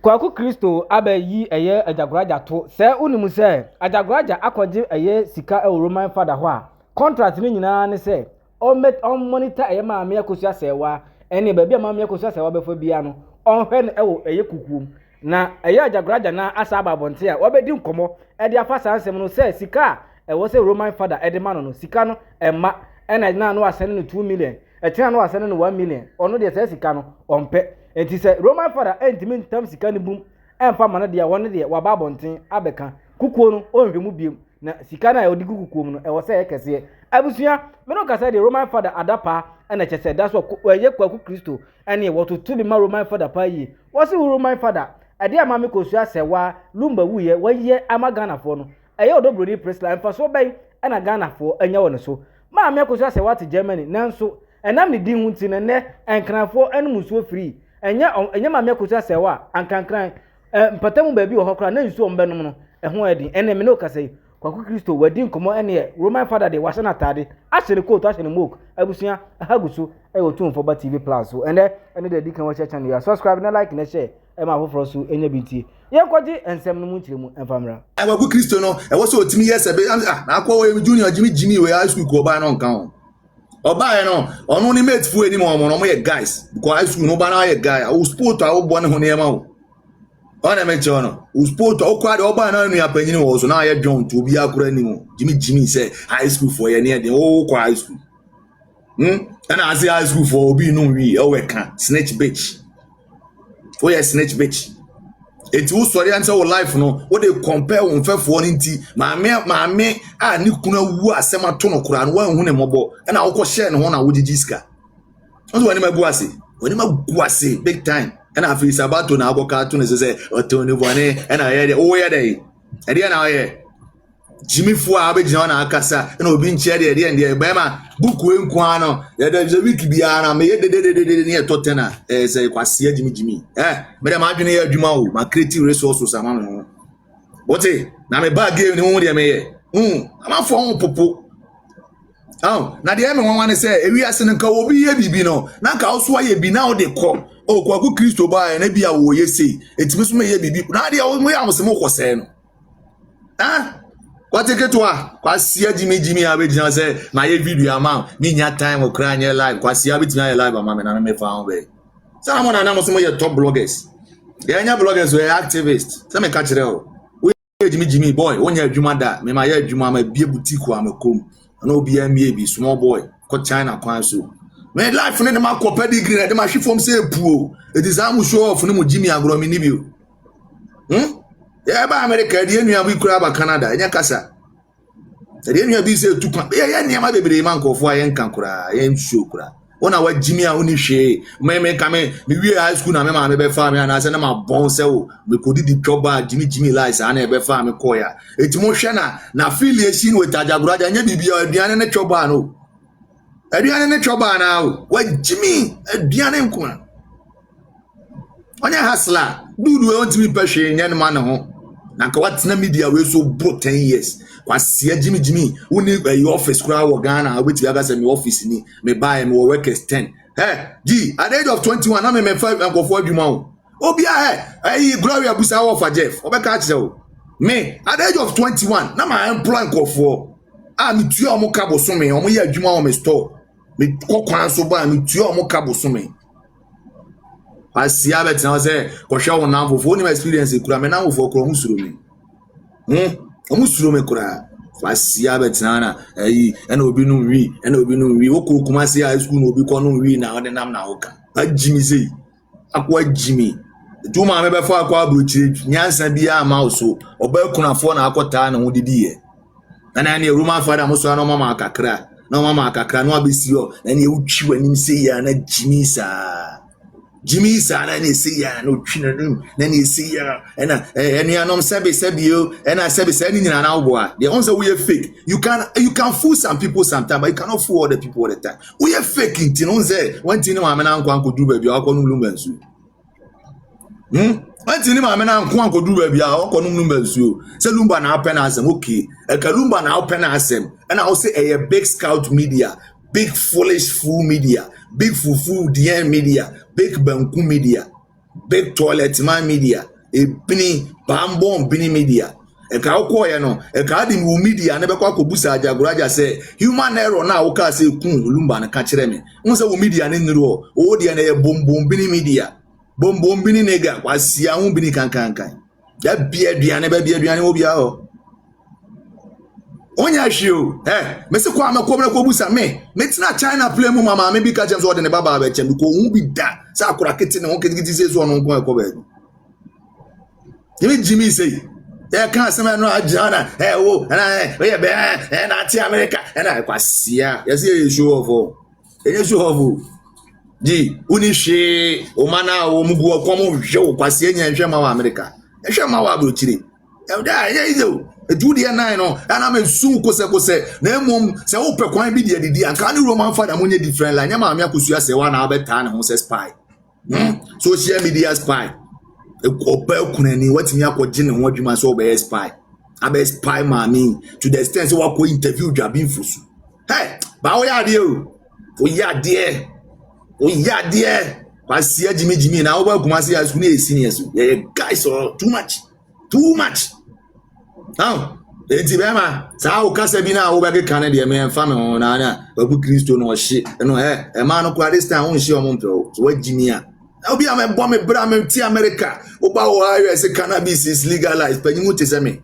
Kwaku Kristo abayi eye ajagoraja to se unimu se ajagoraja akwaje eye sika e Roman father ho a contract ni nyina ne se on monitor eye Maame Akosua Serwaa ene ba bia Maame Akosua Serwaa befo bia no on hwe ne ewo eye kukuom na eye ajagoraja na asa ababonte a obedi nkomo e de afa sansem no se sika e wo se Roman father e de ma no sika no emma ena na no asene no 2 million e tina no asene no 1 million ono de se sika no ompe enti se Roman father entimi ntam sika ni bum emfa mane de won de wa babonten abeka kukuo no onhwemu biem na sika na odi kukuo no e wo se yekese abusua me no kasa de Roman father adapa na chese da so ye Kwaku Kristo ene wo to bi ma Roman father pa yi wo se Roman father ade Maame Akosua Serwaa lumba wuye waye amagana fo no eye odobroni presla emfa so ben na Ghana fo anya wo ne so Maame Akosua Serwaa to Germany nanso enam ne din hunti ne enkranfo enu musuo free enye Maame Akosua Serwaa ankankran mpatamu baabi wo hokra na nsuo mbenum no eho adi ene me no kasai Kwaku Kristo wadi nkomo ene Roman father de wase na tade ahyere coat ahyere mok abusua ahaguso ewo tumfo ba TV plus so ene de dikan wo channel ya subscribe na like na share e ma foforo so enya binti ye kwaji ensem no mu ntiremu emfamra Kwaku Kristo no e wo so otimi yesebe na akwo junior Jimmy we high school ko ba no nkan ho oba no onu ni mate fu eni mo ye guys because high school no ba na ye guy o sport a wo bo ne ho ne ma wo ona me chono o sport o kwade oba na anu apanyini wo so na ye John to obi akura ni mo Jimmy say high school for ye ne de o kwa high school and I say high school for obi no wi e we kan snitch bitch for ye snitch bitch it will sorry answer our life no what they compare on fefo ni nti maame a ni kuna wu asema to no kura no wan hu ne mobo e na wo share ne ho na wo jijiska so wani magu ase big time and I feel sabato na agoka to ne say otoni bone and I hear o ye dey e dey na ye Jimmy fu abegina na akasa na obi nche dey be ma buku enku ano ye dey week bia na me ye de ne totena say kwase Jimmy me dem adwene ye adwuma o ma creative resources ama no wote na me bag game ni hu de me ye ama fo hu popo na de me wan say ewi ase nka obi ye bibi no na ka wo so ye bi na wo de ko o Kwaku Kristo ba na bia wo ye sei etimi so me ye bibi na de mo ya amse mo kwose no kwa take to kwase Jimmy abegina say na ye video ama me nya time okra anya live kwase abegina ye live ama me na me fa ho be say mo na mo so mo ye top bloggers ye nya bloggers we activists say me ka kire o we Jimmy boy wonya adwuma da me ma ye adwuma ma bie boutique wa makom na obi amie bi small boy ko China kwan so me life ne ma ko pedigree na de ma hwe form say puo it is am show off ne mo Jimmy agro mi ni bi ye ba America de enu abi kura ba Canada enya kasa de enu abi say tukwa ye niam bebre man ko fo ayen kan kura ye show kura ona wa Jimmy a oni hwe me kame me wie high school na me ma me be fa me na say na ma bon se o me ko di joba Jimmy lies ana e be fa me ko ya etimo hwe na affiliation with Ajagoraja nya bibia aduane ne choba no aduane ne choba na o wa Jimmy aduane nko onya hasla dudu we want me pehwe nya ne ma ne ho na ka watena media we so bro 10 years kwase Jimmy uni your office kura wo Ghana we ti aga say me office ni me buy me workers 10 G at the age of 21 na me 5 and go for adwuma o obi Gloria Busa wo for Jeff obeka kire o me at the age of 21 na my employ go for me tuo mo ka boso me o mo ye adwuma o me store me kokwan so ba me tuo mo ka boso me asia bet na say ko hwe won na fofo ni experience kura me na fofo kura musuro me omusuro me kura asia bet na ena obi no wi wo kuma say high school no obi ko no wi na ode nam na hoka Jimmy say akwa Jimmy tu ma me be fa akwa abrochire nyansa bia ama so oba kunafo na akota na ho didiye na ne Roman father mo so na mama akakra no abesi yo na ne utwi wanim say ya na Jimmy sa na ne say ya no twi na ne say ya na anom sebe yo na sebe ni nyina na wo a the ones we fake you can fool some people sometimes but you cannot fool other people all the time we fake it no say one thing ma me na nko anko du ba bia akọ num bansu one thing ma me na nko anko du ba bia akọ num bansu say lumba na open asem okay e ka lumba na open asem and I say a big scout media big foolish fool media big fufu DM media big banku media big toilet man media ebini bambom bini media eka okọ ye no eka di mu media ne be kwa kobusa Ajagoraja say human error na wo ka say kun olumba na ka kire me won say wo media ne nru o de na ye bombom bini media bombom bini nega kwasia hu bini kankankan da bia aduane ba bia aduane wo bia ho onya hwio me se kwa makomra ko busa me tina China play mu mama me bi ka James ode ne baba ba chem ko hu bi da sa akura kete ne won kete say so no nko ko ba Jimmy say can't say no Ajana wo na be na ti America na kwasia yes you show off e show off di unihwe o mana o mugu okom hwe kwasia nya hwe ma wa America hwe ma wa bro chire e da ye Judy and I know, and I'm a soon kose, no mum, say, oh, Pequine be the idea, and can't Roman father when you different line. Yamma Akosua say one hour time who says spy. Social media spy. A copel kuneni, what me up Jin and what you must obey spy. I be spy Maame to the extent so I could interview Jabin Fusu. Hey, but we are you. We are dear. We are dear. I see Jimmy now welcome as seniors. Guys, are too much. Now, enti bema sa o kasa bi na wo be keka de me mfa me ho na na babu Kristo no hye no e ma no kwa this time won hye o mo mpro so wagimi a obi a me bo me bra me ti America wo ba wo ayo se cannabis is legalized panyimu te se me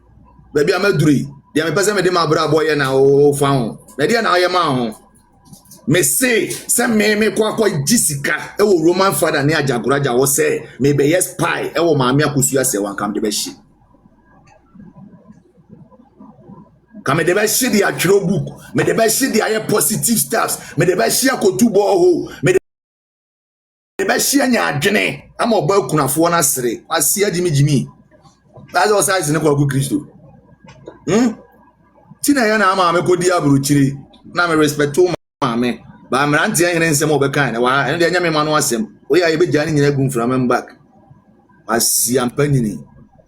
ba bi a me duri de me pese me de ma bra boy na o fa ho me de na o ye ma ho me say se me kwa jisika e wo Roman father ne Ajagoraja wo say me be yes spy e wo Maame Akosua se wan kam de be hye Come the best shit the actual book, me the best shit the positive stuffs, me the best shit akotu bo me the best shit nya adwene am oba kunafo na sere asia Jimmy that's all size ne kwa Kristo tina ya na ama me kodi abruchiri na me respect to Maame ba mranti yene nsem obeka na wa ene de nya me ma no asem o ya ye be jani nyina gu from back asia mpanyini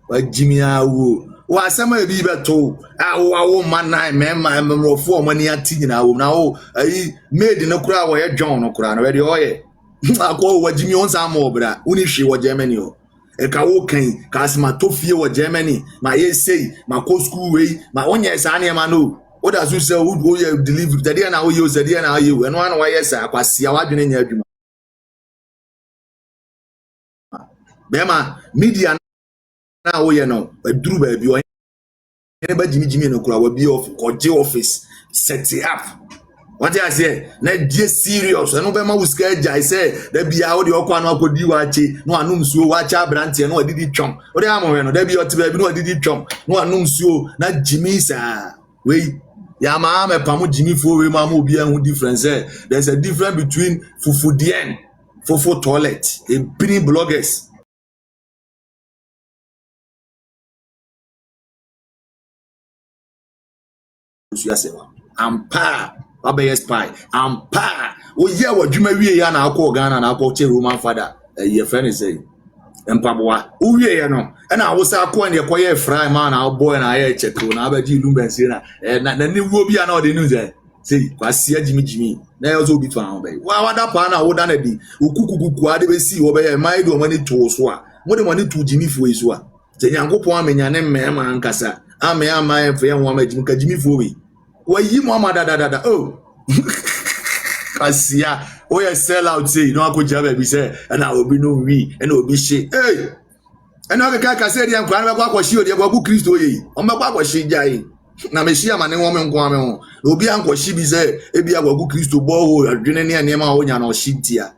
wa Jimmy awo wa sama bi beto wo manai mema memrofo o mani ati nyina wo na wo ayi made no kura wo ye John no kura no we de oye akọ wa Jimmy on sama obra uni hwe wo Germany o e ka wo kan ka asma to fie wo Germany ma ye sei ma ko school we ma onye sa na ma no o da so say wo ye deliver tade na wo ye o tade na wo ye we no an wa ye sa akwasia wa dwene nya adwuma bema media na wo ye no aduru ba bi o ene Jimmy no kura wa bi office set it up what I say na die serious no be ma wuska jai say da bia wo de okwa no akodi wa chi no anum suo wa cha brante no adidi twom wo de amowe no da bia otiba bi no adidi twom no anum suo na Jimmy sa we ya ma me pamu Jimmy fo we ma mo bia hu difference there's a difference between fufudien fofo toilet e bini bloggers ampa abeye spy ampa o ye wadwuma wie ya na akọ Ghana na akọ che Roman father ye friend say empaboa o wie ye no na awosa akọ ne koye fry man na boy na ye cheto na abaji lumbensi na ni wo bia na o de news say kwasia Jimmy na yo zo bi to an be wa wada pa na wo da na di okukukuku ade be si wo be ye mai do mani to so a mo de mani to Jimmy fo so a te Nyankopon amenya ne mmema ankasa ame ama e fe ho ama Jimmy fo we wa yi Muhammad da oh asia o ye sell out say no akoja ba bi say na obi no wi na obi she ena o ka say dia nkwa na kwa kwashi odi kwa Kristo ye o me kwa kwashi jai na me shi ama ne wo me nko ame ho obi an kwashi bi say e bia kwa Kristo bo ho adwene ne ne ma wo nya na o shi ntia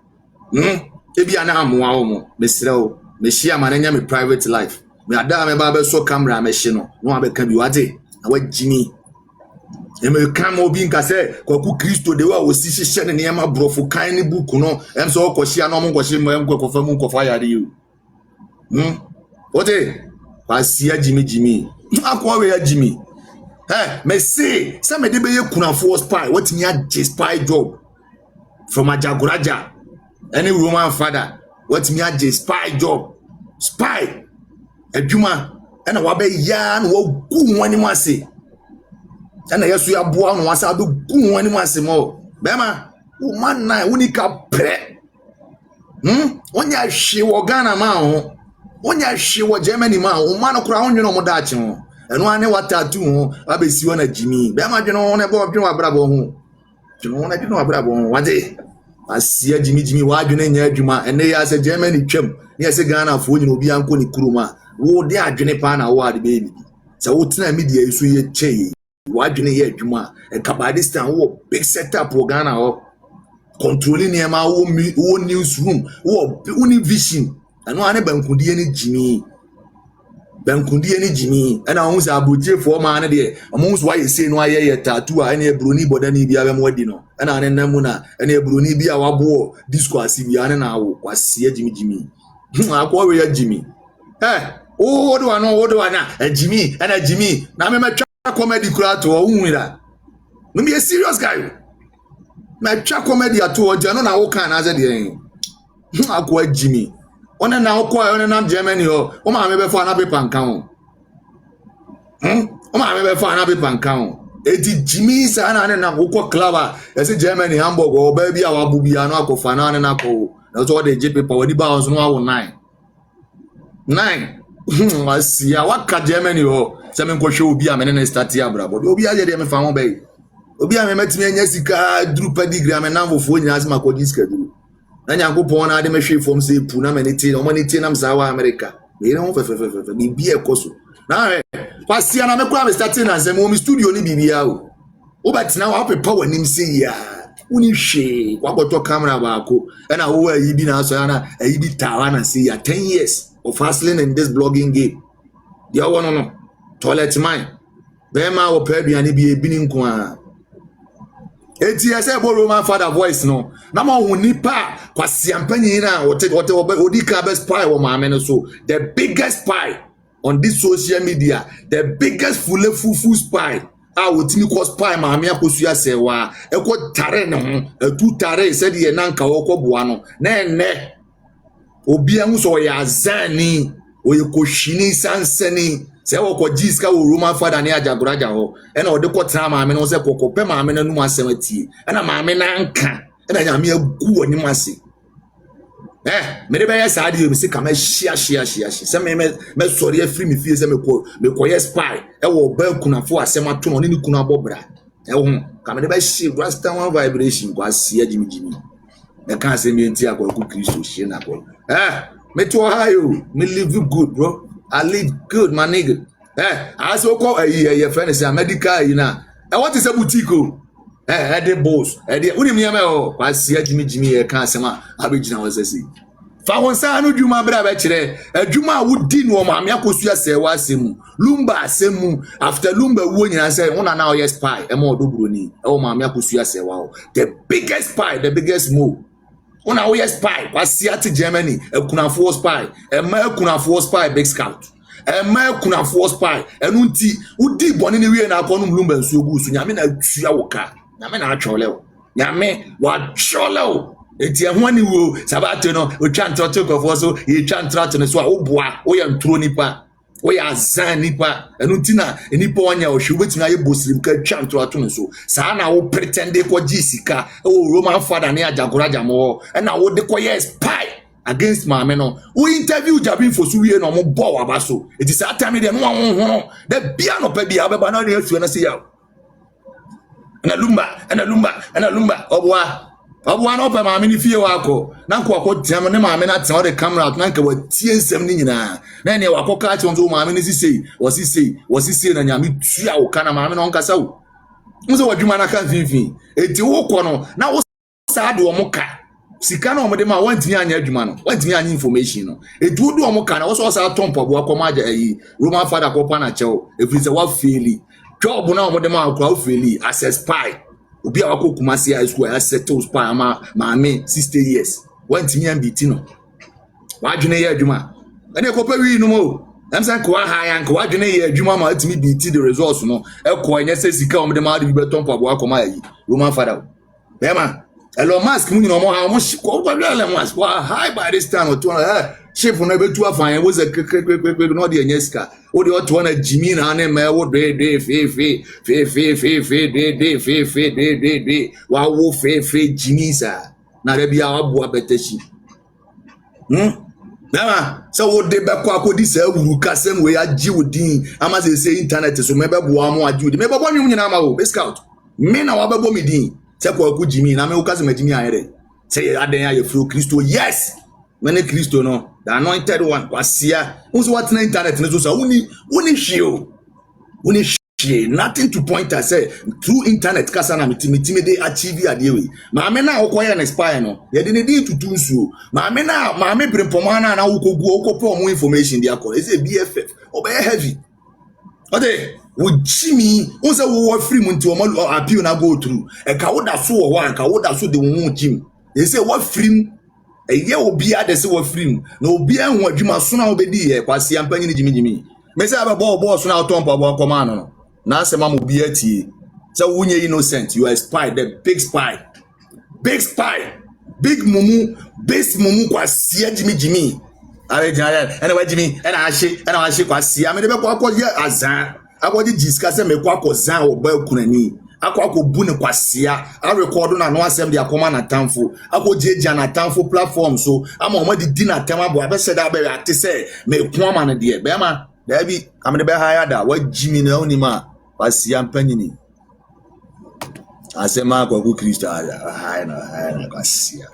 e bia na amoa wo mo me sire o me shi ama ne nya me private life me ada me ba be so camera me shi no abeka bi wate na wa Jimmy eme kam obi nka se kwaku Kristo de wa osisi hye ne ma brofo kan ne book no em so okohia no mo nkohie mo em kofa mu nkofa yare you ote pasia Jimmy akwa we ya Jimmy me say some de be ye kunafo spy what me a spy job from Ajagoraja any Roman father what me a spy job spy adwuma na wa be ya na wa gu wani wase ana yesu ya boa no wasa do gu wani wase mo bema wo man na unika pre onya hwe wo Ghana ma ho Onya hwe wo Germany ma o ma no kura onwe no mo da che ho eno ane watatu ho abesi wona Jimmy be ma dwene ho ne bo dwene abrabo ho dwene ho na dwene abrabo ho wade asia Jimmy wa dwene nya adwuma ene ya se Germany twam ne se Ghana fo nyina obi anko ni kuruma wo de adwene pa na wo ade baby se wo tena media isu ye chei wa dwene ye adwuma e Kabadistan wo big setup wo Ghana ho controlling niema wo newsroom wo vision anu ane bankudie ni Jimmy ana hu sa abutie fo ma ne de amu so aye sei no aye tattoo a ene ebroni boda ni bia be mo di no ana ane namu na ene ebroni bia wabo disco asibia ne na wo kwase Jimmy akwa we ya Jimmy wo do ana Jimmy na me twa comedy kura to wo nwira no be a serious guy na twa comedy ato o je no na wo kan na ze de akwa Jimmy ona na okwa ona na Germany ho o ma me be fa na paper nkan ho o ma me be fa na paper nkan ho eti Jimmy sa na na okwa club a ese Germany Hamburg o ba bia wa bu bia no akofa na na ko na so de je paper wadi ba so no awo 9 wasia waka Germany ho se me nko hwe obi a me ne start ya bra but obi a je de me fa ho be obi a me metimi anya sika drupa degree me na mfofo nyina asema ko diska duru na Nyankopon na ade mehwe fom se pu na maniti o maniti na msa wa America me ne ho fe bi bia ekoso na kwasia na me kwa me start na se mo studio ni bibia o obatina wa pepa wanim se ya uni hwe kwagoto camera ba ko na wo ayi bi na so na ayi bi tawa na se ya 10 years of hustling in this blogging game dia wono no toilet mine be ma wo pa aduane bi ebi ni nko a eti ese bo Roman father voice no na ma hu nipa kwase ampanyi na wote odika best spy wo Maame no so the biggest spy on this social media the biggest full spy a wotini ko spy Maame Akosua Serwaa eko tare ne ho etu tare se de na nka wo koboa no na enne obi anu so ya zani oye koshini sansani se wo ko jiska wo Roman father ne ajagoraja ho ena ode ko tra Maame no se kokope Maame no nu asemati ena Maame na nka ena nyame agu oni mase me de be ya saade yo me se kama hia se me sori afiri me fie se me ko yes spy wo ba kunafo asemato no ni kuna bobra ho kama de be hia rasta one vibration kwa sia Jimmy me kan se me nti akwa Kristo hie na ko me to hayo me live good bro I live good my nigga I so call your friend say medical you na what is a boutique the boss uni me o kwa sia Jimmy e kan asema abegina wo sesi fa wonsa no dwuma bra ba kire adwuma wudi no Maame Akosua Serwaa asemu lumba asemu after lumba wo nyina say una na o spy e mo odobroni Maame Akosua Serwaa the biggest spy the biggest move una o spy kwasia to Germany ekunafo spy ekunafo spy big scout ekunafo spy enunti udi boni ni wie na akonum lumba nsu ogu su nyame na tua woka nyame na atwole wo nyame wa twole wo eti ehwani wo sabato no o twa ntoto kofo so ye twa ntrato ne so a oboa o ya ntro nipa o ya azan nipa enunti na nipa onya o hwe betimi aye bosirim ka twa ntrato ne so saa na wo pretend ko jisika o Roman father ne ajagoraja mo na wo de ko yes spy against Maame no wo interview Jabin Fosu wie no mo bo wa baso eti saa time de no ho de bia no pa bia obeba na asu na se ya na lumba obwa no pa Maame ni fie wako na nko akotiam ne Maame na tia the camera na nka watie nsem ni nyina na ne wakoka ati onzo Maame ni sisei wasisei na nyame tua wo kana Maame no nkasa wo nso wadwuma na kan finfin eti wo kɔ no na wo saa de omoka sika na omode ma wantimi anya adwuma no wantimi anya information no eti wo de omoka na wo so saa tompo bo akɔma agya Roman father kɔpa na kyɛw efiri sɛ wa faili job na omode ma akɔ faili as a spy obi awako Kumasi high school I settle spy ama Maame 60 years wantimi ambiti no wadwene ye adwuma ene kopa wi no mo amsan ko ha ya nko wadwene ye adwuma ma atimi biti the results no ekɔ enya se sika omde ma de bi betompo abo akɔma Roman father bema Elon Musk mu nyina mo ha mo ko Elon Musk wa high by this time to ship no betu afan wo ze no de enya sika wo de oto na Jimmy na na ma wo de fe wa wo fe Jimmy sa na re bia wa bo abetashi Nama so wo de be kwa akodi say wuru kasem we agye odin ama say internet so me be bo am agye odin me be bo nwum nyina ma wo be scout me na wa be bo me din say kwa ku jimi na me wo kasem jimi ayere say aden ya fro Kristo yes me ne Kristo no the anointed one kwasia unso what na internet ne so uni hweo uni nothing to point at say through internet kasa na mitimi dey achieve ade we maame na okoye na expire no ye dey need to do so maame brempoma na wokogu okopo mo information dey akọ is a BFF obey heavy ode wo jimi unse wo free mu nti o ma appeal na go through e ka wo da so wo wa ka wo da so de wo jim they say what free eye obi ade say wo free na obi anhu adwuma so na obedi ye kwase ampanyi ni jimi me say abebo so na otompa bo akoma no na se mamu bi atie so wunye innocent you are spy the big spy big mumu base mumu kwasia jimi are jaya ena wa jimi ena ahye kwasia me de be kwa ye azan akodi jiska se me kwa zan oba kunani akwa bu ne kwasia a record na no asem de akoma na tamfo akojejia na tamfo platform so ama o ma di na tema bo abese da be ate se me kwa ma ne de be ma da bi amede be haya da wa jimi na onima kwasia mpanyini asema kwa ku Kristo haya na kwasia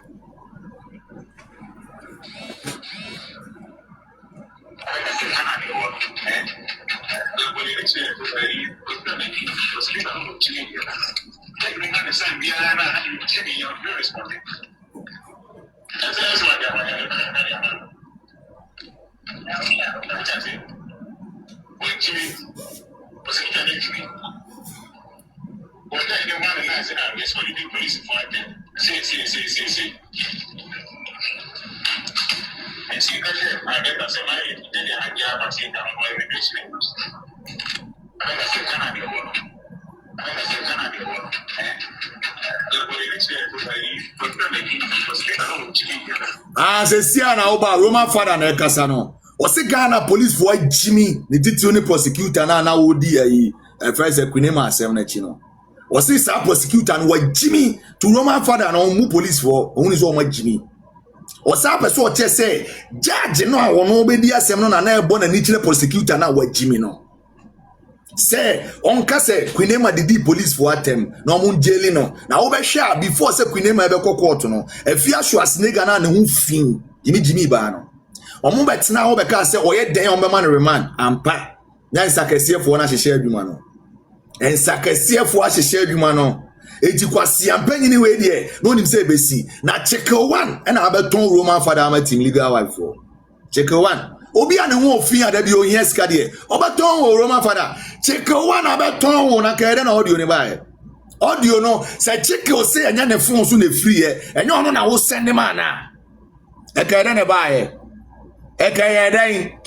se sia na oba Roman father na kasa no o se Ghana police for Jimmy the titi prosecutor na odi ayi first equinema asem na chi no o se sa prosecutor no wa Jimmy to Roman father na mu police for only so ma Jimmy o sa person o che say judge no a wono obedi asem no na ebo na ni chire prosecutor na wa Jimmy no say on kase Queenema didi police for atem na omun jeli no na wo be hwa before say Queenema be court no afia hwa snega na ne ho fin Jimmy ba no omun betina wo be ka say oye den on be man remand ampa na nsakasiefo na hyehye adwuma no nsakasiefo a hyehye adwuma no eti kwasi ampanyini we de no nim say besi na check one na abeton Roman father amatim legal wife for check one obi ane ho ofin ada bi ohia sika de obeton wo Roman father check one abeton wo na kaede na audio ne bae audio no say check o say anya ne phone so na free enye ono na wo send man na e kaede ne bae e kaede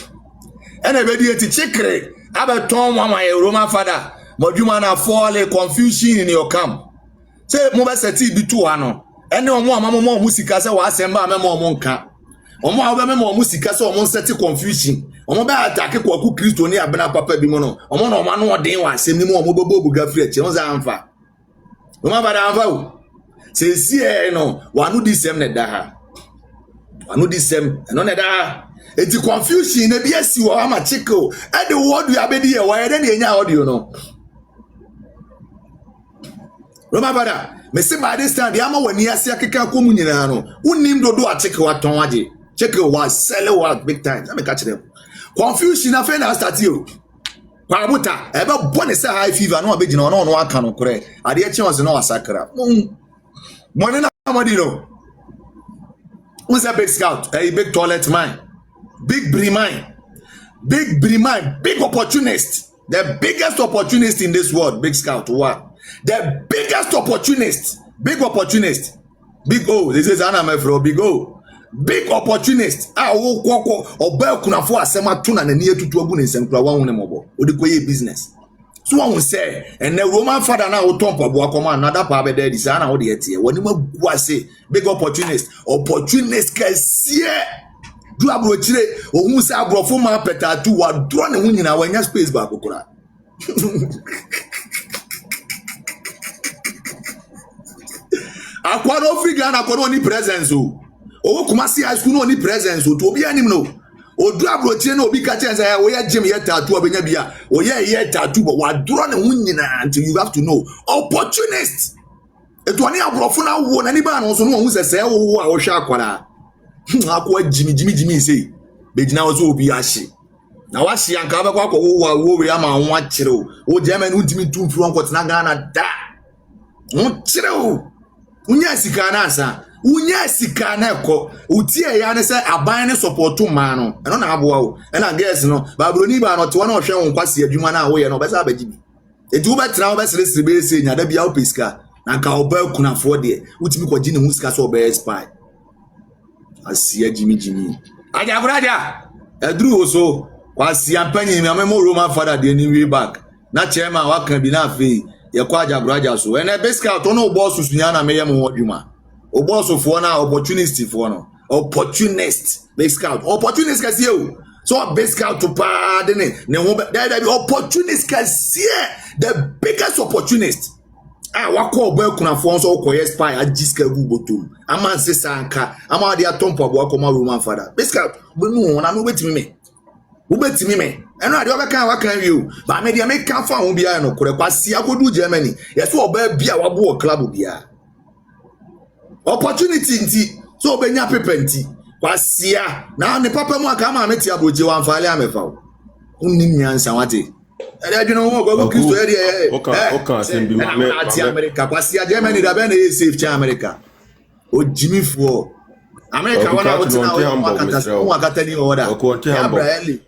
ene be di eti chekre abeton wa ma Roman father moduma na fall confusion in your camp say mo be seti bi tu ano ene omo amamo mo sika say wa asemba amemo omo nka omo awo be memo omo sika say omo seti confusion omo be attack kwa ku Kristo ni abena papa bi mo no omo no ma no odin wa asem ni mo omo bobo ga free eche no za amfa o ma bada amfa o say see no wanu di sem ne da ha wanu di sem no ne da ha eti confusion na bi asi wo ama chiko e de word you abedi e wa e de nya audio no Roma bada me se by this time the ama wani ase akeka komu nyina no unim dodo a cheke waton age cheke wa sell wa big time na me catch them confusion na fe na start you kwa buta e be bone se high fever no abegina no aka no kore ade e chense no wasakra money na amadi no who's a big scout a big toilet man big brimine big opportunist the biggest opportunist in this world big scout what the biggest opportunist big opportunist big O this is aname from big O big opportunist wo kwoko oba kunafo asema to na nani etutu agu ne nsempra wa hune mobo odikoye business so won say and the Roman father na wo tompa bo akoma another pa be there dis na wo de etie woni magu ase big opportunist kasie du abro chire ohun se abrofo ma petatu wa dro ne hu nyina wa nya space ba kokora akwado figure na kono ni presence o o Kumasi high school no ni presence o to obi anim no o do abrochire na obi ka chen say o ye gym ye tattoo obenya bia o ye tattoo but wa duro ne ho nyina until you have to know opportunist eto ani abrofo na wo na ni ba no so no hu sese wo a wo hwa akwara akwa jimi say be gina wo so obi ahye na wa hye anka ba kwa wo we ama ho akire o German untimi tumfuru onko tena Ghana da ho kire o unya sika na asa unya sika na ekọ utie ya ne se aban ne support ma no eno na aboa wo ena guess no babroni ba no te wona ohwe won kwase adwuma na wo ye no besa abagibi etu be tra wo be sere be se nya da bia wo peska na ka oba kunafo de utimi ko gine hu sika so oba spy asia jimi aja brother edru so kwase ampanyi mi amemo Roman father de ni way back na chairman wa kan bi na fe ye kwa aja brother so ena beska to no boss sunya na meye mo adwuma o boss of one opportunity for no opportunist base scout opportunist ka see so base scout to pardon ne ho there be opportunist ka see the biggest opportunist wako oba kunafo so ko yes spy ajiska gu botom ama se sanka ama de atompo abo akoma Roman father base scout be no na no betimi me eno ade obeka waka wi ba me de me kan fa ho bia no kore kwasi akodu Germany yeso oba bia wabo club bia opportunity nti so obenya pepenti kwasia na ne papa mu aka ma meti abroje wan faale amefa unnim nyansa wate ade adwene ho gbo Kristo ade oka sembi Maame ati America kwasia Germany da be na ye safe cha America o jimi fo America wana wote na wakata ni order Abraham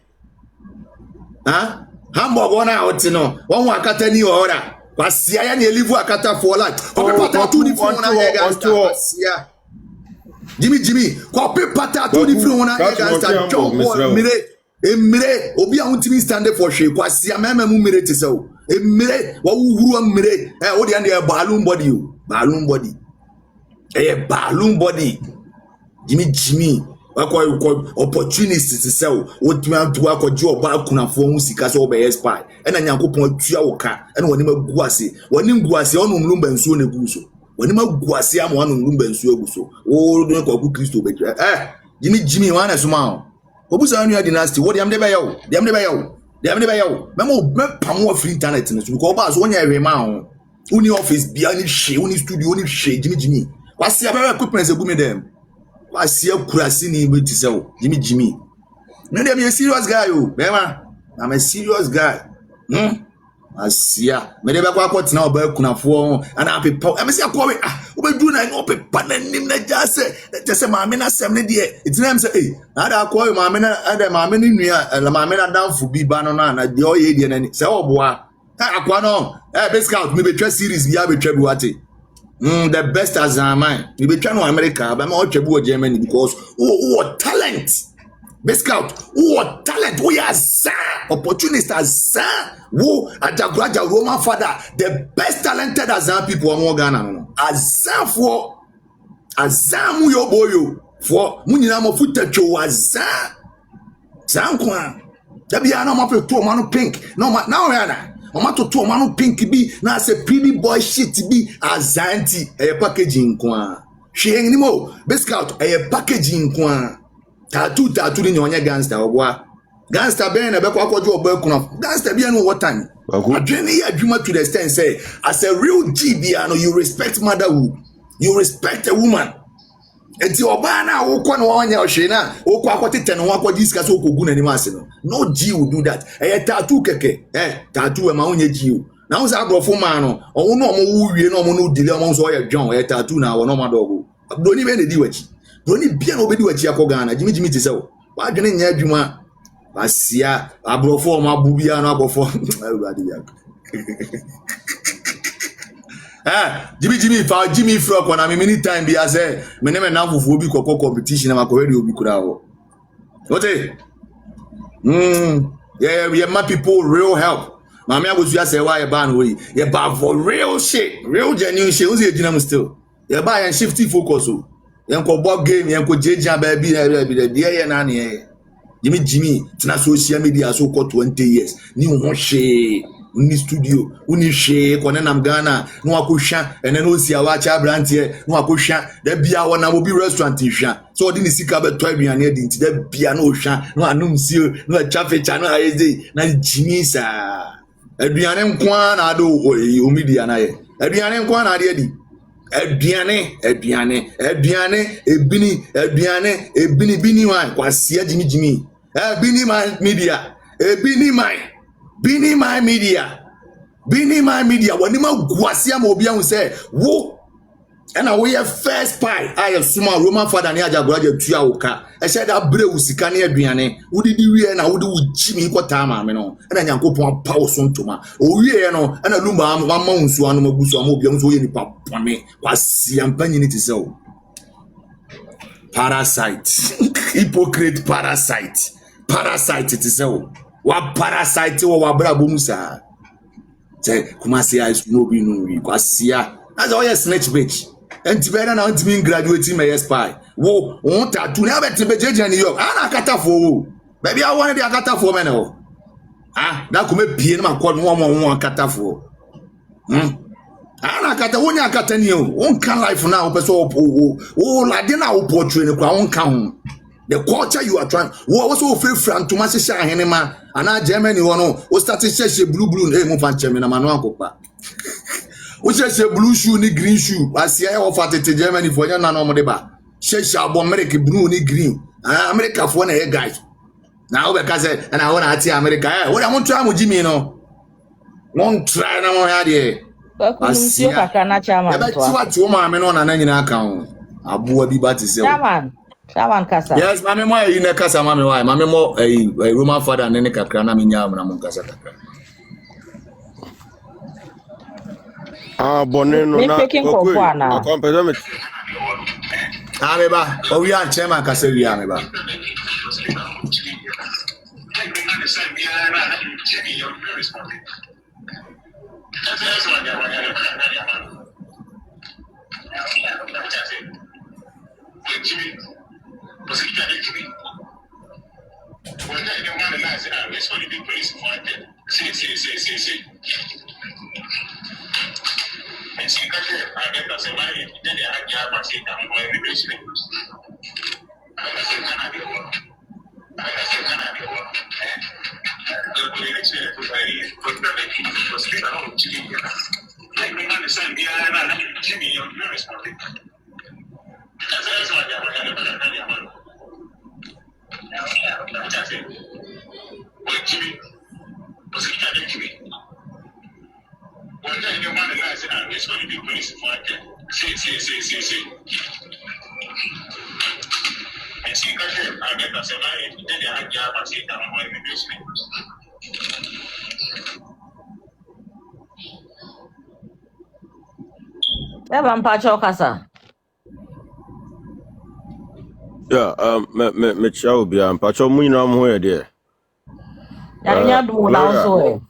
Hamburg wana wote no won wakata ni order kwasia ya na elivu akata for life ko pepata tu ni fun na ye gangster kwasia Jimmy ko pepata tu ni fun na ye gangster John mire obi a huntimi stand for hwe kwasia mema mu mire te so mire wa wuhuru mire o de ande balloon body balloon body Jimmy akwa opportunities to sell what man to akwa oba kunafo hu sika so oba spy ena nyankopon atua wo ka ena woni maguase woni nguase onum lumba nsuo na guso woni maguase am wonu lumba nsuo guso o do ko ku Kristo be Jimmy wana suma obusa anu ya dynasty wo de am de be yawo memo pam wo free internet no so ko ba so wonya ehwe ma ho uni office bia ni hwe uni studio ni hwe Jimmy wasi abere equipment egumi dem Asia kurasi ni beti say Jimmy no dey be a serious guy bema I'm a serious guy Asia me dey be kwa kwot na oba kunafo ana pepa me say akwa we obedu na no pepa na nim na jase te say Maame na sem ne de itinam say ada akwa we Maame ni nua la Maame na danfo bi ba no na de o ye de na ni say oboa akwa no base scout me be twa series bi abetwa bi wate the best as a man. We be trying to America, but I'm all trouble Germany because talent. Best scout, talent. We are opportunist as who Ajagraja Roman father, the best talented as people are more Ghana. As for Azamu yo boyo for Munina mo futacho as Zankwa. There be no more to manu pink. No now Omato to manu pink bi na se pretty boy shit bi azanti packaging kwa she enimo best scout packaging kwa tattoo ni onye gangster obwa gangster ben na be kwa kwajo oba kuna gangster bi no what time adwene ya adwuma to the extent say as a real G bi you respect motherhood, you respect a woman. Enti oba na wo kwa no wanya ohwe na wo kwa akotete no akwa discuss wo kogu na nimase no G will do that tattoo keke tattoo ma onye G o na wo sa agrofo man no owo no omo wo wie no omo no dile omo so ye John tattoo na wo no madogo broni be na di wachi broni bia na obedi wachi akoga na Jimmy te se wo wa dwene nya adwuma basia agrofo omo abubia no agrofo awurade ya Jimmy Frog when I'm many time be as me name na fufu obi kokko competition na makoredi obi kura ho. What yeah, we have my people real help. Maame Akosua Serwaa ban we. You ban for real shit, real genuine shit. Who's here still? You buy and shifty focus o. You go board game, you go jeja baby there na na. Jimmy tina social media so ko 20 years. Ni ho hwe. uni studio uni hwe kone nam Ghana no akosha ene no si awacha brantie no akosha da bia wona obi restaurant hwa so odi ni sika beto aduane adi nti da bia no hwa no anum sio no achafecha no ayezi na jimisa aduane nkwa na ado omidia na ye aduane nkwa na ade adi aduane ebini bini wan kwasia jimi bini my media Bini my media when ma guasia ma obi ahun say wo na we first pie I small Roman father na Ajagoraja tua woka e say that bre usika na aduane wudidi wie na wudi wujimi kwata maame no na Nyankopon pawo so ntoma o wie no na lumba ma nsu anu magusu am obi ahun so ye nipa pone kwasia mpanyini ti say parasite hypocrite parasite ti say wa parasite wa bra bomusa say Kumasi eyes no be no we kwasia as all your snitch bitch and better now to be graduating my spy wo on tattoo na bet be jeje ni yo ana kata for baby I want the kata for me no that come pie na call one kata for ana kata wonya kata ni o on can life now person o la de na o portray ni kwa on kan the culture you are trying wo so free from to ma sha hene ma ana Germany wono o start she blue hey mo fan cheme na manu akopa o she blue shoe ni green shoe asia e offer tete Germany for na no mo de ba she abo America blue ni green America for na e guys na o be ka say na wona ati America wo da mo try mo jimi no won try na mo ya de asia kaka na chairman to a ti o ma me no na nyina aka ho abuwa bi ba ti se chairman kasa yes mame mo yi na kasa mame why mame mo Roman father ne kakra na me nya na mo kasa kakra Boneno na accompaniment ameba o wi an chema kasa wi ameba Mpacho kasa. Yeah, me chow bia mpacho mu nyina mo he de. Ya nya du na so e.